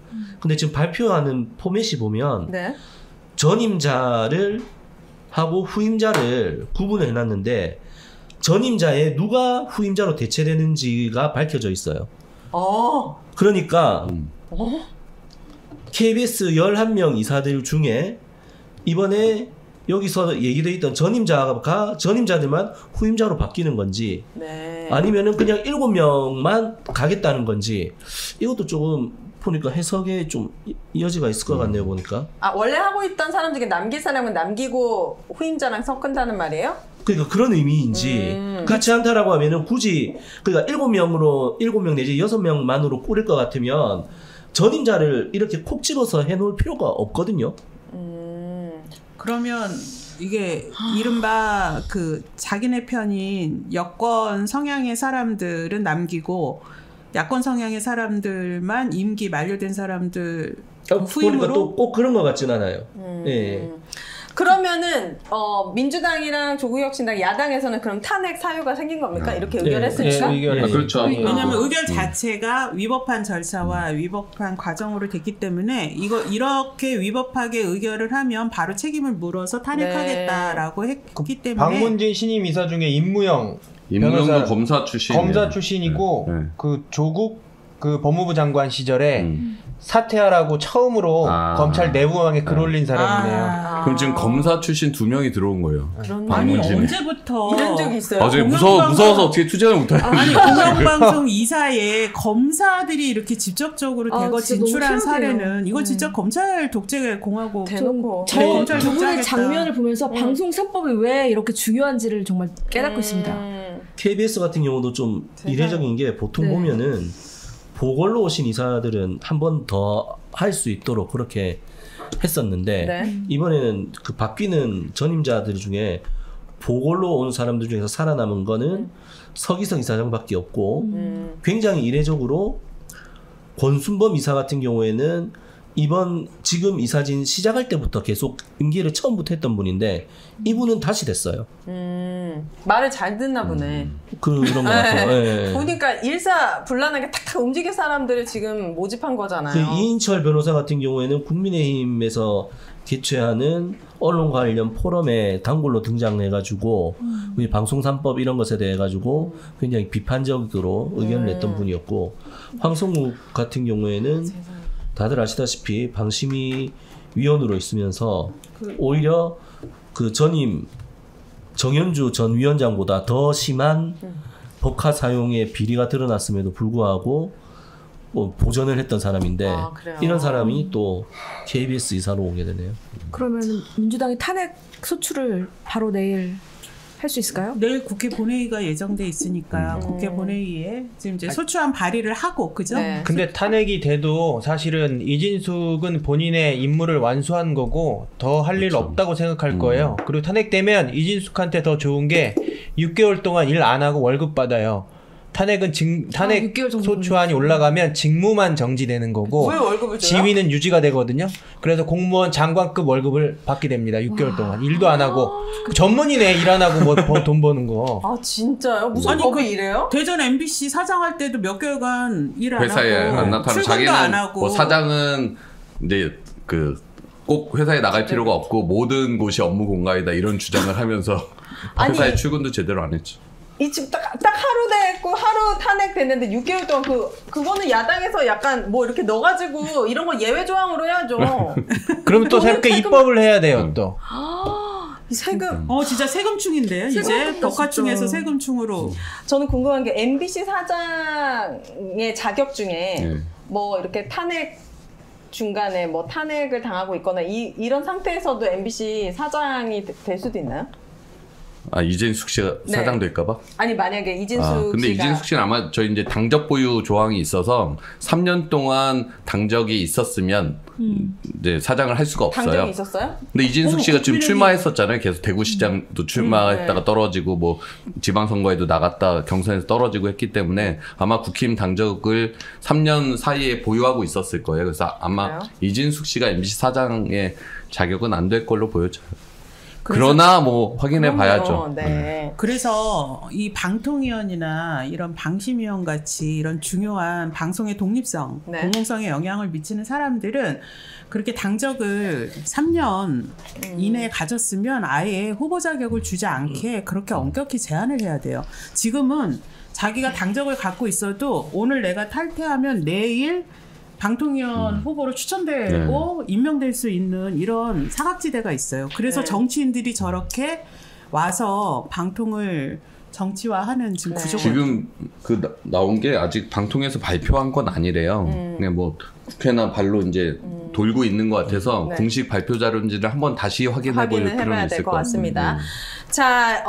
근데 지금 발표하는 포맷이 보면 네. 전임자를 하고 후임자를 구분을 해놨는데 전임자에 누가 후임자로 대체되는지가 밝혀져 있어요. 그러니까 KBS 11명 이사들 중에 이번에 여기서 얘기되어 있던 전임자들만 후임자로 바뀌는 건지 아니면은 그냥 7명만 가겠다는 건지 이것도 조금 보니까 해석에 좀 여지가 있을 것 같네요 보니까. 원래 하고 있던 사람 중에 남길 사람은 남기고 후임자랑 섞은다는 말이에요? 그러니까 그런 의미인지 그렇지 않다라고 하면은 굳이 그러니까 7명 내지 6명만으로 꾸릴 것 같으면 전임자를 이렇게 콕 집어서 해놓을 필요가 없거든요. 그러면 이게 이른바 그 자기네 편인 여권 성향의 사람들은 남기고 야권 성향의 사람들만 임기 만료된 사람들 후임으로 보니까 또 꼭 그런 것 같진 않아요. 네. 그러면은 민주당이랑 조국혁신당 야당에서는 그럼 탄핵 사유가 생긴 겁니까? 이렇게 의결했으니까? 그렇죠. 왜냐하면 의결 자체가 위법한 절차와 위법한 과정으로 됐기 때문에 이렇게 위법하게 의결을 하면 바로 책임을 물어서 탄핵하겠다라고 했기 때문에 박문진 신임 이사 중에 임무영도 검사 출신이고 그 조국 그 법무부 장관 시절에 사퇴하라고 처음으로 검찰 내부망에 글 올린 사람이네요. 그럼 지금 검사 출신 2명이 들어온 거예요. 아니 언제부터 이런 적이 있어요? 나중에 무서워서 어떻게 투쟁을 못하요. 아니 공영방송 이사에 검사들이 이렇게 직접적으로 대거 진출한 사례는 이건 진짜 검찰 독재 공화국 대놓고 저 두 분의 장면을 보면서 방송 3법이 왜 이렇게 중요한지를 정말 깨닫고 있습니다. KBS 같은 경우도 좀 이례적인 게 보통 보면은 보궐로 오신 이사들은 한 번 더 할 수 있도록 그렇게 했었는데 이번에는 그 바뀌는 전임자들 중에 보궐로 온 사람들 중에서 살아남은 거는 서기석 이사장밖에 없고 굉장히 이례적으로 권순범 이사 같은 경우에는 지금 이사진 시작할 때부터 계속 임기를 처음부터 했던 분인데 이분은 다시 됐어요. 말을 잘 듣나 보네. 그런 것 같아요. 보니까 일사불란하게 탁탁 움직일 사람들을 지금 모집한 거잖아요. 이인철 변호사 같은 경우에는 국민의힘에서 개최하는 언론 관련 포럼에 단골로 등장해가지고 우리 방송 3법 이런 것에 대해 가지고 굉장히 비판적으로 의견을 냈던 분이었고 황성욱 같은 경우에는 다들 아시다시피 방심위 위원으로 있으면서 오히려 그 전임 정현주 전 위원장보다 더 심한 법카 사용의 비리가 드러났음에도 불구하고 보전을 했던 사람인데 이런 사람이 또 KBS 이사로 오게 되네요. 그러면 민주당이 탄핵 소추를 바로 내일 할 수 있을까요? 내일 국회 본회의가 예정돼 있으니까 국회 본회의에 지금 이제 소추안 발의를 하고 그죠? 근데 탄핵이 돼도 사실은 이진숙은 본인의 임무를 완수한 거고 더 할 일 없다고 생각할 거예요. 그리고 탄핵되면 이진숙한테 더 좋은 게 6개월 동안 일 안 하고 월급 받아요. 탄핵 6개월 정도 소추안이 올라가면 직무만 정지되는 거고 왜 월급을 줘요? 지위는 유지가 되거든요. 그래서 공무원 장관급 월급을 받게 됩니다. 6개월 동안 일도 안 하고 전문이네. 일 안 하고 뭐 돈 버는 거. 아 진짜요? 무슨 아니, 법이 이래요? 대전 MBC 사장할 때도 몇 개월간 일 안 하고 회사에 안 나타나고 출근도 안 자기는 하고 뭐 사장은 이제 꼭 회사에 나갈 필요가 없고 모든 곳이 업무 공간이다 이런 주장을 하면서 회사에 출근도 제대로 안 했죠. 이 지금 딱 하루 됐고 하루 탄핵 됐는데 6개월 동안 그거는 야당에서 약간 뭐 이렇게 넣어가지고 이런 거 예외 조항으로 해야죠. 그러면 또 새롭게 입법을 해야 돼요 또. 이 세금. 진짜 세금충인데요. 이제 덕화충에서 세금충으로. 저는 궁금한 게 MBC 사장의 자격 중에 뭐 이렇게 탄핵 중간에 뭐 탄핵을 당하고 있거나 이런 상태에서도 MBC 사장이 될 수도 있나요? 이진숙 씨가 사장 될까봐? 아니 만약에 이진숙 근데 씨가 이진숙 씨는 아마 저희 이제 당적 보유 조항이 있어서 3년 동안 당적이 있었으면 이제 사장을 할 수가 없어요. 당적이 있었어요? 근데 이진숙 씨가 지금 출마했었잖아요. 계속 대구시장도 출마했다가 떨어지고 뭐 지방선거에도 나갔다 경선에서 떨어지고 했기 때문에 아마 국힘 당적을 3년 사이에 보유하고 있었을 거예요. 그래서 아마 이진숙 씨가 MBC 사장의 자격은 안 될 걸로 보여져요. 그러나 뭐 확인해 봐야죠. 네. 그래서 이 방통위원이나 이런 방심위원 같이 이런 중요한 방송의 독립성, 공공성에 영향을 미치는 사람들은 그렇게 당적을 3년 이내에 가졌으면 아예 후보 자격을 주지 않게 그렇게 엄격히 제한을 해야 돼요. 지금은 자기가 당적을 갖고 있어도 오늘 내가 탈퇴하면 내일 방통위원 후보로 추천되고 임명될 수 있는 이런 사각지대가 있어요. 그래서 정치인들이 저렇게 와서 방통을 정치화하는 지금 구조가 지금 나온 게 아직 방통에서 발표한 건 아니래요. 그냥 뭐 국회나 발로 이제 돌고 있는 것 같아서 공식 발표 자료인지를 한번 다시 확인해 볼 필요는 있을 것 같습니다. 자,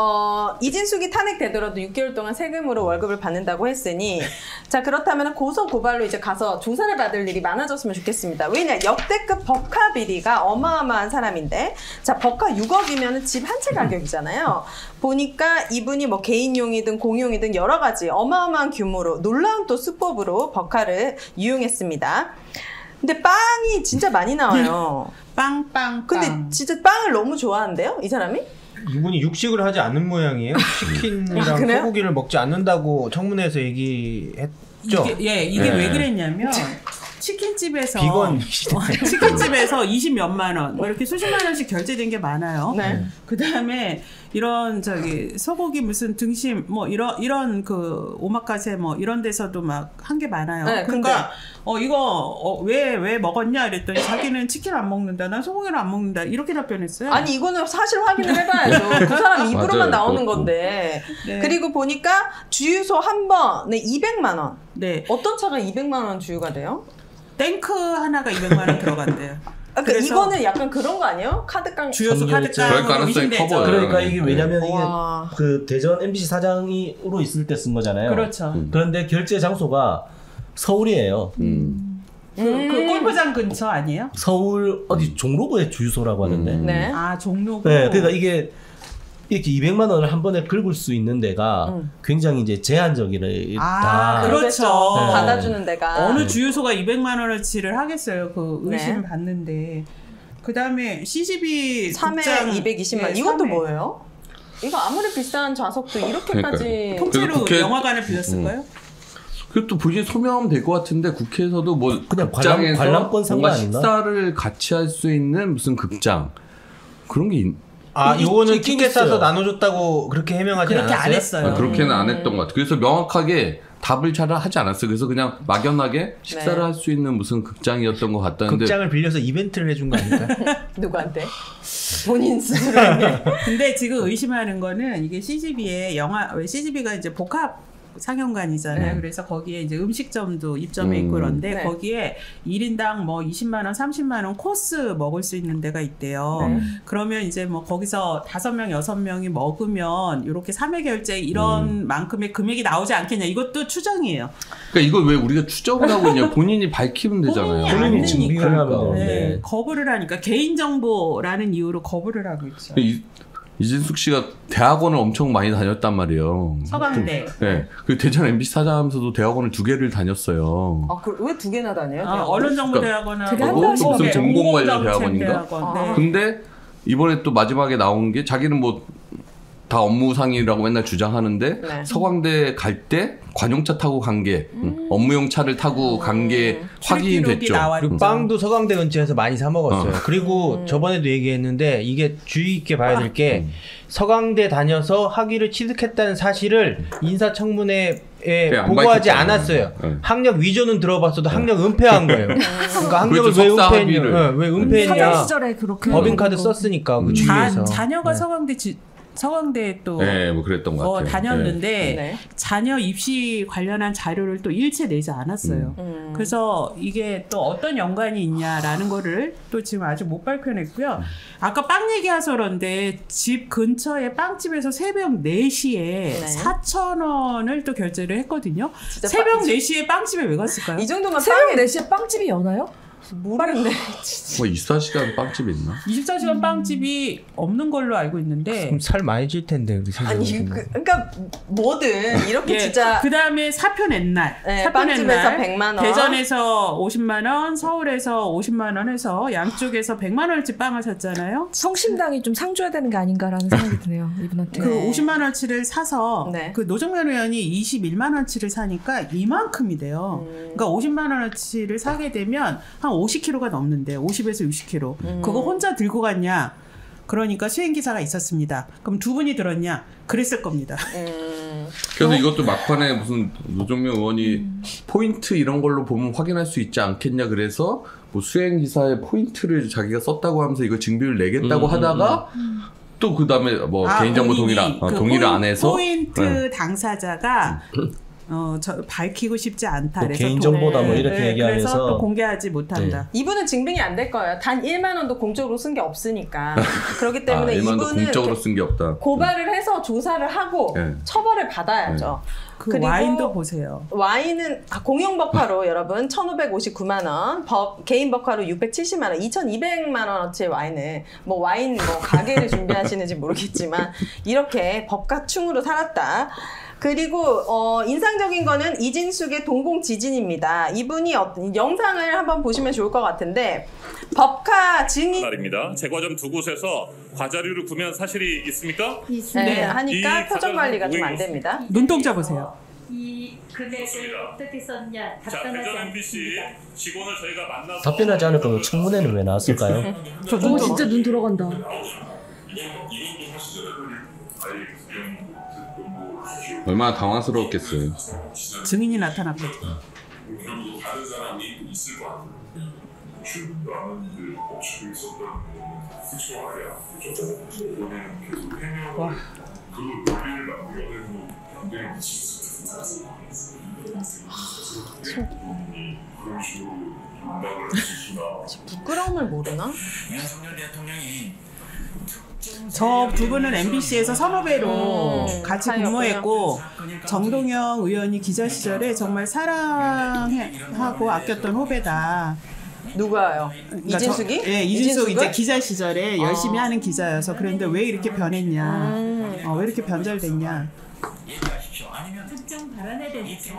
이진숙이 탄핵되더라도 6개월 동안 세금으로 월급을 받는다고 했으니 자 그렇다면 고소 고발로 이제 가서 조사를 받을 일이 많아졌으면 좋겠습니다. 왜냐 역대급 법카 비리가 어마어마한 사람인데 자 법카 6억이면 집 한 채 가격이잖아요. 보니까 이분이 뭐 개인용이든 공용이든 여러 가지 어마어마한 규모로 놀라운 또 수법으로 법카를 이용했습니다. 근데 빵이 진짜 많이 나와요. 빵. 근데 진짜 빵을 너무 좋아한대요, 이 사람이? 이분이 육식을 하지 않는 모양이에요. 치킨이랑 소고기를 먹지 않는다고 청문회에서 얘기했죠. 이게 왜 그랬냐면 치킨집에서 비건 치킨집에서 20몇만 원, 뭐 이렇게 수십만 원씩 결제된 게 많아요. 그 다음에 이런 소고기 무슨 등심 뭐 이런 그 오마카세 뭐 이런 데서도 막 한 게 많아요. 그러니까 이거 왜 먹었냐 이랬더니 자기는 치킨 안 먹는다, 난 소고기를 안 먹는다 이렇게 답변했어요. 아니 이거는 사실 확인을 해봐야죠. 그 사람 입으로만 나오는 건데. 그리고 보니까 주유소 한 번에 200만 원. 어떤 차가 200만 원 주유가 돼요? 탱크 하나가 200만 원 들어간대요. 그러니까 이거는 약간 그런 거 아니에요? 카드깡 주유소 카드깡 그럴 가능성이 커 보여요. 그러니까 이게 왜냐면 이게 그 대전 MBC 사장으로 있을 때 쓴 거잖아요. 그렇죠. 그런데 결제 장소가 서울이에요. 그 골프장 근처 아니에요? 서울 어디 종로구의 주유소라고 하는데. 종로구. 네, 그러니까 이게 이렇게 200만 원을 한 번에 긁을 수 있는 데가 굉장히 이제 제한적이다. 그렇죠. 받아주는 데가. 어느 주유소가 200만 원어치를 하겠어요. 그 의심 받는데. 그 다음에 CGV 3회 220만. 이것도 뭐예요? 이거 아무리 비싼 좌석도 이렇게까지 통째로 영화관을 빌렸을까요? 그것도 본인 소명하면 될 것 같은데 국회에서도 뭐 그냥 극장에서 관람권 뭔가 아닌가? 식사를 같이 할 수 있는 무슨 극장 그런 게 요거는 티켓 사서 나눠줬다고 그렇게 해명하지 않았어요? 그렇게 안 했어요. 그렇게는 안 했던 것 같아요. 그래서 명확하게 답을 잘 하지 않았어요. 그래서 그냥 막연하게 식사를 할 수 있는 무슨 극장이었던 것 같다는데 극장을 빌려서 이벤트를 해준 거 아닐까요? 누구한테? 본인 스스로에게. 근데 지금 의심하는 거는 이게 CGV의 왜 CGV가 이제 복합 상영관이잖아요. 그래서 거기에 이제 음식점도 입점해 있고 그런데 거기에 1인당 뭐 20만 원, 30만 원 코스 먹을 수 있는 데가 있대요. 그러면 이제 뭐 거기서 5명, 6명이 먹으면 이렇게 3회 결제 이런 만큼의 금액이 나오지 않겠냐. 이것도 추정이에요. 그러니까 이걸 왜 우리가 추정을 하고 있냐. 본인이 밝히면 되잖아요. 본인이 증빙을 하면 거부를 하니까 개인정보라는 이유로 거부를 하고 있죠. 이진숙 씨가 대학원을 엄청 많이 다녔단 말이에요. 서강대. 네. 그 대전 MBC 사장하면서도 대학원을 2개를 다녔어요. 아, 왜 2개나 다녀요? 언론정보대학원하고 무슨 전공 관련 대학원인가? 네. 근데 이번에 또 마지막에 나온 게 자기는 뭐 다 업무상이라고 맨날 주장하는데 네. 서강대 갈 때 관용차 타고 간 게 업무용 차를 타고 간 게 확인됐죠. 그리고 빵도 서강대 근처에서 많이 사 먹었어요. 그리고 저번에도 얘기했는데 이게 주의 있게 봐야 될 게 서강대 다녀서 학위를 취득했다는 사실을 인사청문회에 보고하지 않았어요. 학력 위조는 들어봤어도 학력 은폐한 거예요. 그러니까 학력을 왜 은폐했냐? 왜 은폐했냐? 사장 시절에 그렇게 법인카드 썼으니까 그 주위에서. 자녀가 서강대에 또 네, 뭐 그랬던 것 같아요. 다녔는데 네. 자녀 입시 관련한 자료를 또 일체 내지 않았어요. 그래서 이게 또 어떤 연관이 있냐라는 거를 또 지금 아직 못 밝혀냈고요. 아까 빵 얘기해서 그런데 집 근처에 빵집에서 새벽 4시에 4,000원을 또 결제를 했거든요. 새벽 4시에 빵집에 왜 갔을까요? 이 정도면 새벽 4시에 빵집이 여나요? 모르겠네. 뭐 24시간 빵집이 있나? 24시간 빵집이 없는 걸로 알고 있는데 그럼 살 많이 찔 텐데 우리 아니 그러니까 뭐든 이렇게 진짜 그 다음에 사표 낸 날, 빵집에서 100만 원, 대전에서 50만 원, 서울에서 50만 원 해서 양쪽에서 100만 원어치 빵을 샀잖아요. 성심당이 좀 상 줘야 되는 게 아닌가라는 생각이 드네요. 이분한테. 그 50만 원어치를 사서 그 노정면 의원이 21만 원어치를 사니까 이만큼이 돼요. 그러니까 50만 원어치를 사게 되면 한 50kg가 넘는데 50에서 60kg. 그거 혼자 들고 갔냐? 그러니까 수행기사가 있었습니다. 그럼 두 분이 들었냐? 그랬을 겁니다. 그래서 이것도 막판에 무슨 노정명 의원이 포인트 이런 걸로 보면 확인할 수 있지 않겠냐 그래서 뭐 수행기사의 포인트를 자기가 썼다고 하면서 이거 증빙을 내겠다고 하다가 또 그 다음에 뭐 개인정보 동의를 안 해서 포인트 당사자가 밝히고 싶지 않다. 그래서 개인정보다 뭐 이렇게 얘기하면서 그래서 또 공개하지 못한다. 이분은 증빙이 안 될 거예요. 단 1만 원도 공적으로 쓴 게 없으니까. 그렇기 때문에 1만 원도 이분은 공적으로 쓴 게 없다. 고발을 해서 조사를 하고 처벌을 받아야죠. 그 와인도 보세요. 와인은 공용법화로 여러분 1,559만 원, 개인 법화로 670만 원, 2,200만 원어치의 와인을 뭐 와인 뭐 가게를 준비하시는지 모르겠지만 이렇게 법가충으로 살았다. 그리고 인상적인 거는 이진숙의 동공 지진입니다. 이분이 영상을 한번 보시면 좋을 것 같은데 법카 증인 말입니다. 제과점 두 곳에서 과자류를 구매한 사실이 있습니까? 네, 하니까 표정 관리가 좀 안 됩니다. 눈동자 보세요. 이 금액을 어떻게 썼냐 답변하지 않습니다. 직원을 저희가 만나서 답변하지 않을 거면 청문회는 왜 나왔을까요? 진짜 눈 들어간다. 얼마나 당황스러웠겠어요. 증인이 나타났거든. 다른 사람이 있을 거 아니에요. 나는 그 법칙을 썼다는 그쵸 아니야. 본인은 계속 해명을 그 논리를 남겨내고 굉장히 미치겠어요. 그런 식으로 윤곽을 해주시나. 부끄러움을 모르나? 윤석열 대통령이 저 두 분은 MBC에서 선후배로 같이 근무했고 정동영 의원이 기자 시절에 정말 사랑하고 아꼈던 후배다. 누가요? 그러니까 이진숙이? 네, 이진숙 이제 기자 시절에 열심히 하는 기자여서 그런데 왜 이렇게 변했냐? 왜 이렇게 변절됐냐? 특정 발언에 대해서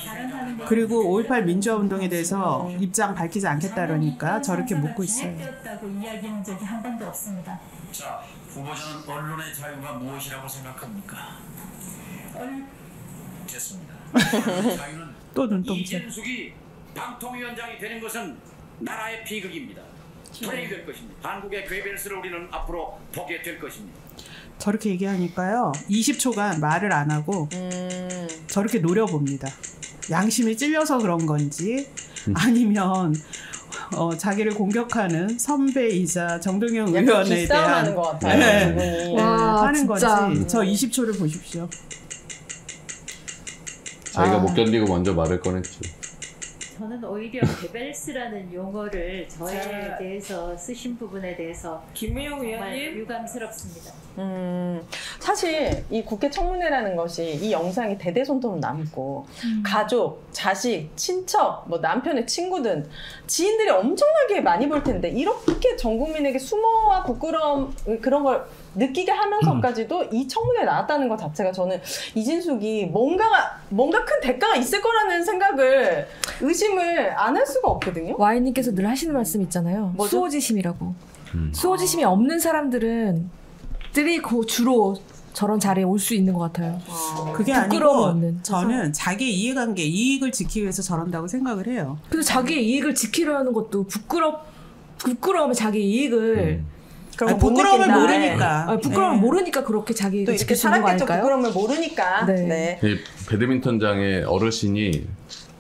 발언하는 데 그리고 5.18 민주화 운동에 대해서 입장 밝히지 않겠다 그러니까 저렇게 묻고 있어요. 진행됐다고 이야기한 적이 한 번도 없습니다. 자, 후보자는 언론의 자유가 무엇이라고 생각합니까? 됐습니다. 자유는 또 눈동자. 이진숙이 방통위원장이 되는 것은 나라의 비극입니다. 불행이 될 것입니다. 한국의 괴벨스를 우리는 앞으로 보게 될 것입니다. 저렇게 얘기하니까요 20초간 말을 안 하고 저렇게 노려봅니다. 양심이 찔려서 그런 건지 아니면 자기를 공격하는 선배이자 정동영 의원에 대한 하는 것 같아요. 하는 진짜. 건지 저 20초를 보십시오. 자기가 못 견디고 먼저 말을 꺼냈죠. 저는 오히려 개벨스라는 용어를 저에 대해서 쓰신 부분에 대해서 김무영 정말 유감스럽습니다. 사실 이 국회 청문회라는 것이 이 영상이 대대손손 남고 가족, 자식, 친척, 뭐 남편의 친구든 지인들이 엄청나게 많이 볼 텐데 이렇게 전 국민에게 수모와 부끄러움 그런 걸 느끼게 하면서까지도 이 청문회에 나왔다는 것 자체가 저는 이진숙이 뭔가 큰 대가가 있을 거라는 생각을 의심을 안 할 수가 없거든요. 와인님께서 늘 하시는 말씀 있잖아요. 뭐죠? 수호지심이라고. 수호지심이 없는 사람들이 주로 저런 자리에 올 수 있는 것 같아요. 그게 부끄러움 아니고 없는. 저는 자기 이해관계, 이익을 지키기 위해서 저런다고 생각을 해요. 근데 자기의 이익을 지키려는 것도 부끄러움에 자기 이익을 아니, 부끄러움을 모르니까. 부끄러움을 모르니까 그렇게 자기 또 이렇게 살았겠죠. 부끄러움을 모르니까. 네. 이 배드민턴장의 어르신이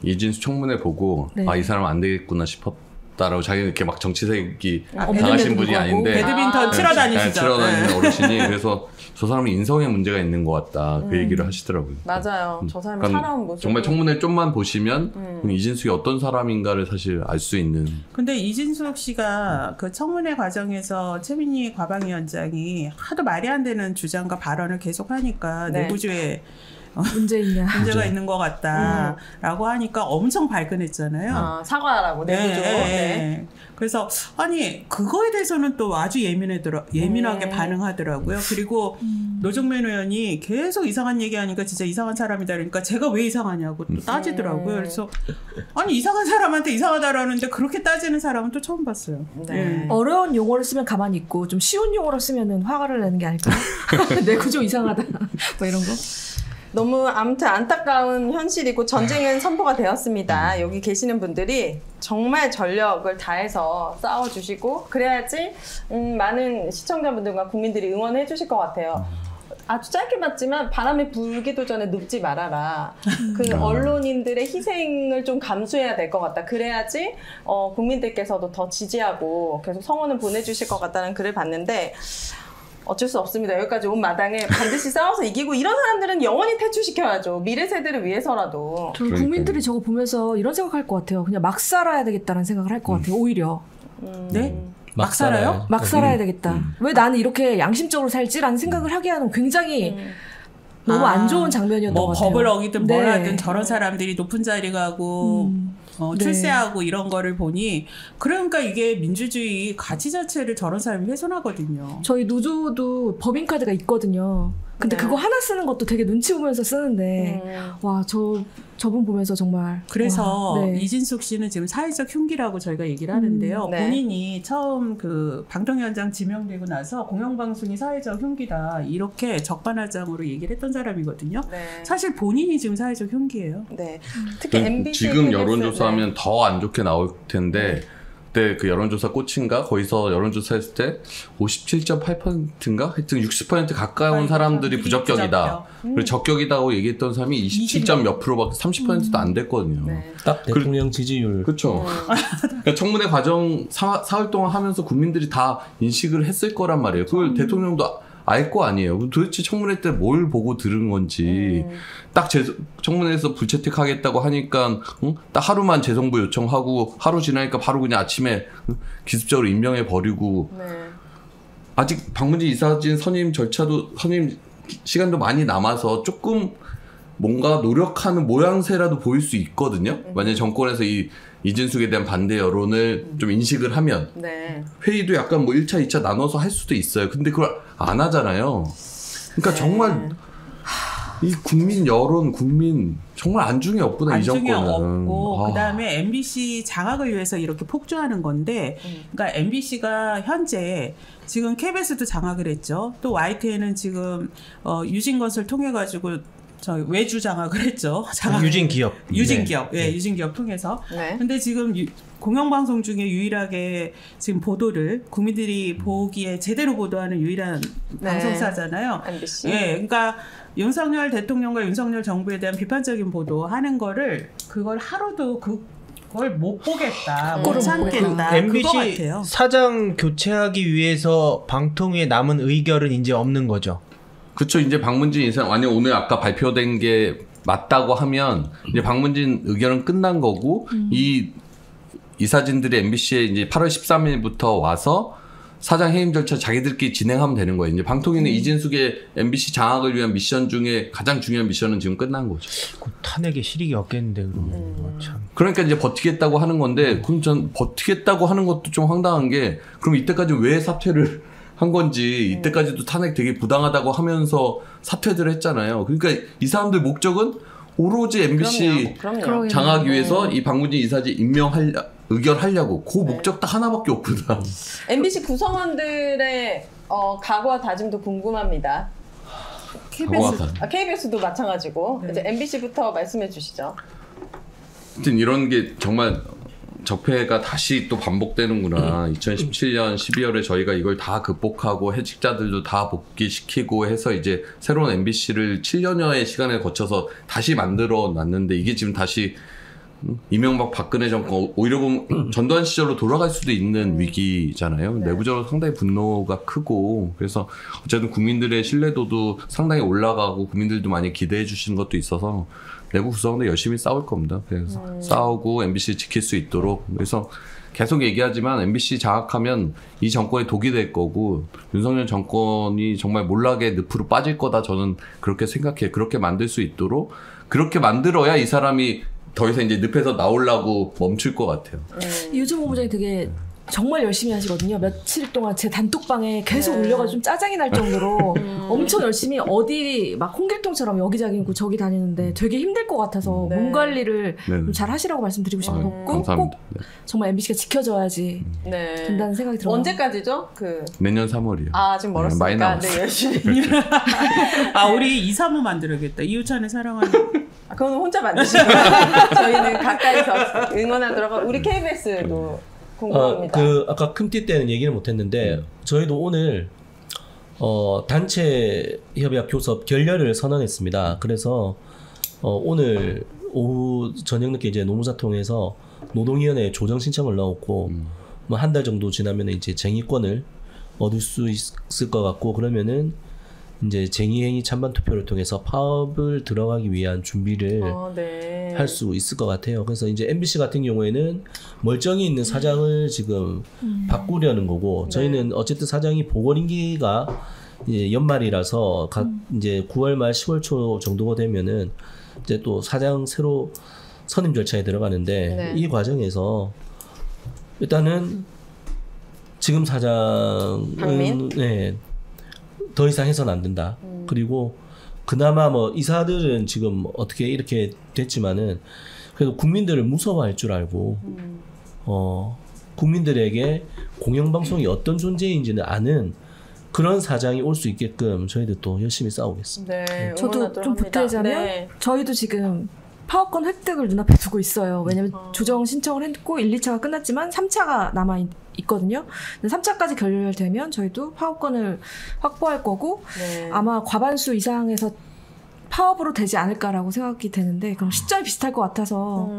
이진수 청문회 보고 네. 이 사람 안 되겠구나 싶었다라고 자기는 이렇게 막 정치색이 없는 당하신 데도 분이 가고. 아닌데 배드민턴 치러 다니시죠. 치러 다니는 네. 어르신이 그래서 저 사람은 인성에 문제가 있는 것 같다 그 얘기를 하시더라고요. 맞아요. 저 사람이 그러니까 살아온 모습. 정말 청문회 좀만 보시면 이진숙이 어떤 사람인가를 사실 알 수 있는. 근데 이진숙 씨가 그 청문회 과정에서 최민희 과방위원장이 하도 말이 안 되는 주장과 발언을 계속하니까 네. 내부주에 문제가 문제가 있는 것 같다라고 하니까 엄청 발끈했잖아요. 사과하라고 내부적으로. 네. 그래서 아니 그거에 대해서는 또 아주 예민하게 반응하더라고요. 그리고 노정면 의원이 계속 이상한 얘기하니까 진짜 이상한 사람이다 그러니까 제가 왜 이상하냐고 또 따지더라고요. 그래서 아니 이상한 사람한테 이상하다라는데 그렇게 따지는 사람은 또 처음 봤어요. 네. 어려운 용어를 쓰면 가만히 있고 좀 쉬운 용어를 쓰면은 화를 내는 게 아닐까요? 내 구조 이상하다 뭐 이런 거. 너무 아무튼 안타까운 현실이고 전쟁은 선포가 되었습니다. 여기 계시는 분들이 정말 전력을 다해서 싸워주시고 그래야지 많은 시청자분들과 국민들이 응원해 주실 것 같아요. 아주 짧게 봤지만 바람이 불기도 전에 눕지 말아라. 그 언론인들의 희생을 좀 감수해야 될 것 같다. 그래야지 국민들께서도 더 지지하고 계속 성원을 보내주실 것 같다는 글을 봤는데 어쩔 수 없습니다. 여기까지 온 마당에 반드시 싸워서 이기고 이런 사람들은 영원히 퇴출시켜야죠. 미래 세대를 위해서라도. 저는 국민들이 저거 보면서 이런 생각할 것 같아요. 그냥 막 살아야 되겠다는 생각을 할 것 같아요. 오히려. 네? 막 살아요? 막 살아야 되겠다. 왜 나는 이렇게 양심적으로 살지라는 생각을 하게 하는 굉장히 너무 안 좋은 장면이었던 것 같아요. 법을 어기든 네. 뭘 하든 저런 사람들이 높은 자리 가고 출세하고 이런 거를 보니 그러니까 이게 민주주의 가치 자체를 저런 사람이 훼손하거든요. 저희 노조도 법인카드가 있거든요. 근데 그거 하나 쓰는 것도 되게 눈치 보면서 쓰는데 와 저분 보면서 정말 그래서 와, 네. 이진숙 씨는 지금 사회적 흉기라고 저희가 얘기를 하는데요. 네. 본인이 처음 그 방통위원장 지명되고 나서 공영방송이 사회적 흉기다 이렇게 적반하장으로 얘기를 했던 사람이거든요. 네. 사실 본인이 지금 사회적 흉기예요. 네. 특히 MBC 지금 여론조사하면 더 안 좋게 나올 텐데 그때 그 여론조사 꽃인가 거기서 여론조사 했을 때 57.8%인가 하여튼 60% 가까운 사람들이 부적격이다. 그리고 적격이다고 얘기했던 사람이 27점 몇 프로밖에 30%도 안 됐거든요. 딱 대통령 지지율. 그렇죠. 그러니까 청문회 과정 사흘 동안 하면서 국민들이 다 인식을 했을 거란 말이에요. 그걸 대통령도 알 거 아니에요. 도대체 청문회 때 뭘 보고 들은 건지 딱 청문회에서 불채택하겠다고 하니까 딱 하루만 재송부 요청하고 하루 지나니까 바로 그냥 아침에 기습적으로 임명해 버리고 아직 박문진 이사진 선임 절차도 선임 시간도 많이 남아서 조금 뭔가 노력하는 모양새라도 보일 수 있거든요. 만약에 정권에서 이진숙에 대한 반대 여론을 좀 인식을 하면 네. 회의도 약간 뭐 1차, 2차 나눠서 할 수도 있어요. 근데 그걸 안 하잖아요. 그러니까 정말 이 국민 여론, 국민 정말 안중에 없구나 이 안중에 정권은. 없고 그다음에 MBC 장악을 위해서 이렇게 폭주하는 건데 그러니까 MBC가 현재 지금 KBS도 장악을 했죠. 또 YTN은 지금 유진건설 통해 가지고 저 외주 장악을 했죠. 유진기업. 유진기업. 예, 유진기업 통해서. 네. 근데 지금 공영방송 중에 유일하게 지금 보도를 국민들이 보기에 제대로 보도하는 유일한 방송사잖아요. MBC. 예, 그러니까 윤석열 대통령과 윤석열 정부에 대한 비판적인 보도하는 거를 그걸 하루도 그걸 못 보겠다, 못 참겠다. MBC 그거 같아요. 사장 교체하기 위해서 방통위에 남은 의결은 이제 없는 거죠. 그렇죠. 이제 박문진 이사 만약 오늘 아까 발표된 게 맞다고 하면 이제 박문진 의결은 끝난 거고 이 이사진들이 MBC에 이제 8월 13일부터 와서 사장 해임 절차 자기들끼리 진행하면 되는 거예요. 이제 방통위는 이진숙의 MBC 장악을 위한 미션 중에 가장 중요한 미션은 지금 끝난 거죠. 탄핵에 실익이 없겠는데 그러면 참. 그러니까 이제 버티겠다고 하는 건데 그럼 전 버티겠다고 하는 것도 좀 황당한 게 그럼 이때까지 왜 사퇴를 한 건지 이때까지도 탄핵 되게 부당하다고 하면서 사퇴들 했잖아요. 그러니까 이 사람들 목적은 오로지 MBC 그럼요. 장악하기 위해서 이 방문진 이사직 의결하려고 그 목적 딱 하나밖에 없구나. MBC 구성원들의 각오와 다짐도 궁금합니다. KBS도 마찬가지고 이제 MBC부터 말씀해 주시죠. 하여튼 이런 게 정말 적폐가 다시 또 반복되는구나. 2017년 12월에 저희가 이걸 다 극복하고 해직자들도 다 복귀시키고 해서 이제 새로운 MBC를 7년여의 시간을 거쳐서 다시 만들어 놨는데 이게 지금 다시 이명박 박근혜 정권 오히려 보면 전두환 시절로 돌아갈 수도 있는 위기잖아요. 내부적으로 상당히 분노가 크고 그래서 어쨌든 국민들의 신뢰도도 상당히 올라가고 국민들도 많이 기대해 주시는 것도 있어서 내부 구성원들 열심히 싸울 겁니다. 그래서 싸우고 MBC 지킬 수 있도록 그래서 계속 얘기하지만 MBC 장악하면 이 정권이 독이 될 거고 윤석열 정권이 정말 몰락의 늪으로 빠질 거다 저는 그렇게 생각해요. 그렇게 만들 수 있도록 그렇게 만들어야 이 사람이 더 이상 이제 늪에서 나오려고 멈출 것 같아요. 유주 본부장이 되게 정말 열심히 하시거든요. 며칠 동안 제 단톡방에 계속 올려가지고 좀 짜증이 날 정도로 엄청 열심히 어디 막 홍길동처럼 여기저기 저기 다니는데 되게 힘들 것 같아서 몸 관리를 좀 잘 하시라고 말씀드리고 싶고 꼭 정말 MBC가 지켜져야지 된다는 생각이 들어요. 언제까지죠? 내년 3월이요. 아 지금 멀었으니까 많이 남았어요. 열심히. 우리 2, 3호 만들어야겠다. 이우찬의 사랑하는. 그건 혼자 만드시고 저희는 가까이서 응원하도록 우리 KBS도 궁금합니다. 아까 큼띠 때는 얘기를 못했는데 저희도 오늘 단체 협약 교섭 결렬을 선언했습니다. 그래서 오늘 오후 저녁 늦게 이제 노무사통에서 노동위원회에 조정 신청을 넣었고 뭐 한 달 정도 지나면 이제 쟁의권을 얻을 수 있을 것 같고 그러면은 이제 쟁의행위 찬반 투표를 통해서 파업을 들어가기 위한 준비를 할 수 있을 것 같아요. 그래서 이제 MBC 같은 경우에는 멀쩡히 있는 사장을 지금 바꾸려는 거고 저희는 어쨌든 사장이 보궐임기가 이제 연말이라서 이제 9월 말 10월 초 정도가 되면은 이제 또 사장 새로 선임 절차에 들어가는데 이 과정에서 일단은 지금 사장은 더 이상 해서는 안 된다. 그리고 그나마 뭐 이사들은 지금 어떻게 이렇게 됐지만은 그래도 국민들을 무서워할 줄 알고 국민들에게 공영방송이 어떤 존재인지는 아는 그런 사장이 올 수 있게끔 저희도 또 열심히 싸우겠습니다. 저도 좀 보태자면 저희도 지금 파업권 획득을 눈앞에 두고 있어요. 왜냐면 조정 신청을 했고 1, 2차가 끝났지만 3차가 남아있거든요. 근데 3차까지 결렬되면 저희도 파업권을 확보할 거고 아마 과반수 이상에서 파업으로 되지 않을까라고 생각이 되는데 그럼 시점이 비슷할 것 같아서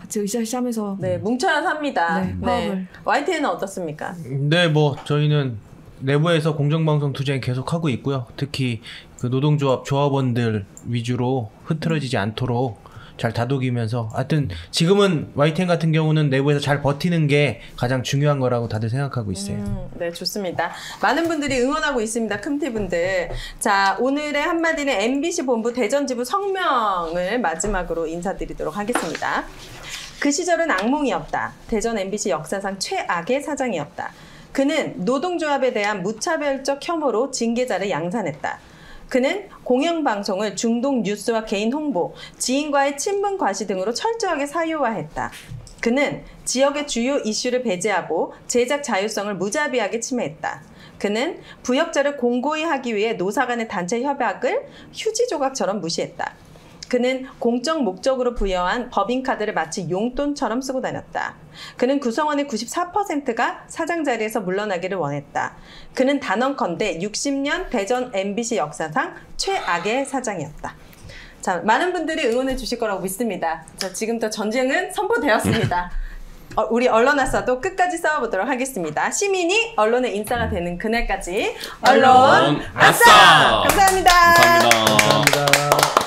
같이 으쌰으쌰하면서 뭉쳐야 삽니다. 파업을. YTN은 어떻습니까? 네, 뭐 저희는 내부에서 공정방송 투쟁 계속 하고 있고요. 특히 그 노동조합 조합원들 위주로 흐트러지지 않도록 잘 다독이면서 하여튼 지금은 YTN 같은 경우는 내부에서 잘 버티는 게 가장 중요한 거라고 다들 생각하고 있어요. 네, 좋습니다. 많은 분들이 응원하고 있습니다. 큼티분들. 자, 오늘의 한마디는 MBC 본부 대전지부 성명을 마지막으로 인사드리도록 하겠습니다. 그 시절은 악몽이었다. 대전 MBC 역사상 최악의 사장이었다. 그는 노동조합에 대한 무차별적 혐오로 징계자를 양산했다. 그는 공영방송을 중동 뉴스와 개인 홍보, 지인과의 친분 과시 등으로 철저하게 사유화했다. 그는 지역의 주요 이슈를 배제하고 제작 자율성을 무자비하게 침해했다. 그는 부역자를 공고히 하기 위해 노사 간의 단체 협약을 휴지 조각처럼 무시했다. 그는 공적 목적으로 부여한 법인카드를 마치 용돈처럼 쓰고 다녔다. 그는 구성원의 94%가 사장 자리에서 물러나기를 원했다. 그는 단언컨대 60년 대전 MBC 역사상 최악의 사장이었다. 자, 많은 분들이 응원해 주실 거라고 믿습니다. 자, 지금부터 전쟁은 선포되었습니다. 우리 언론아싸도 끝까지 싸워보도록 하겠습니다. 시민이 언론의 인싸가 되는 그날까지 언론 아싸! 감사합니다. 감사합니다.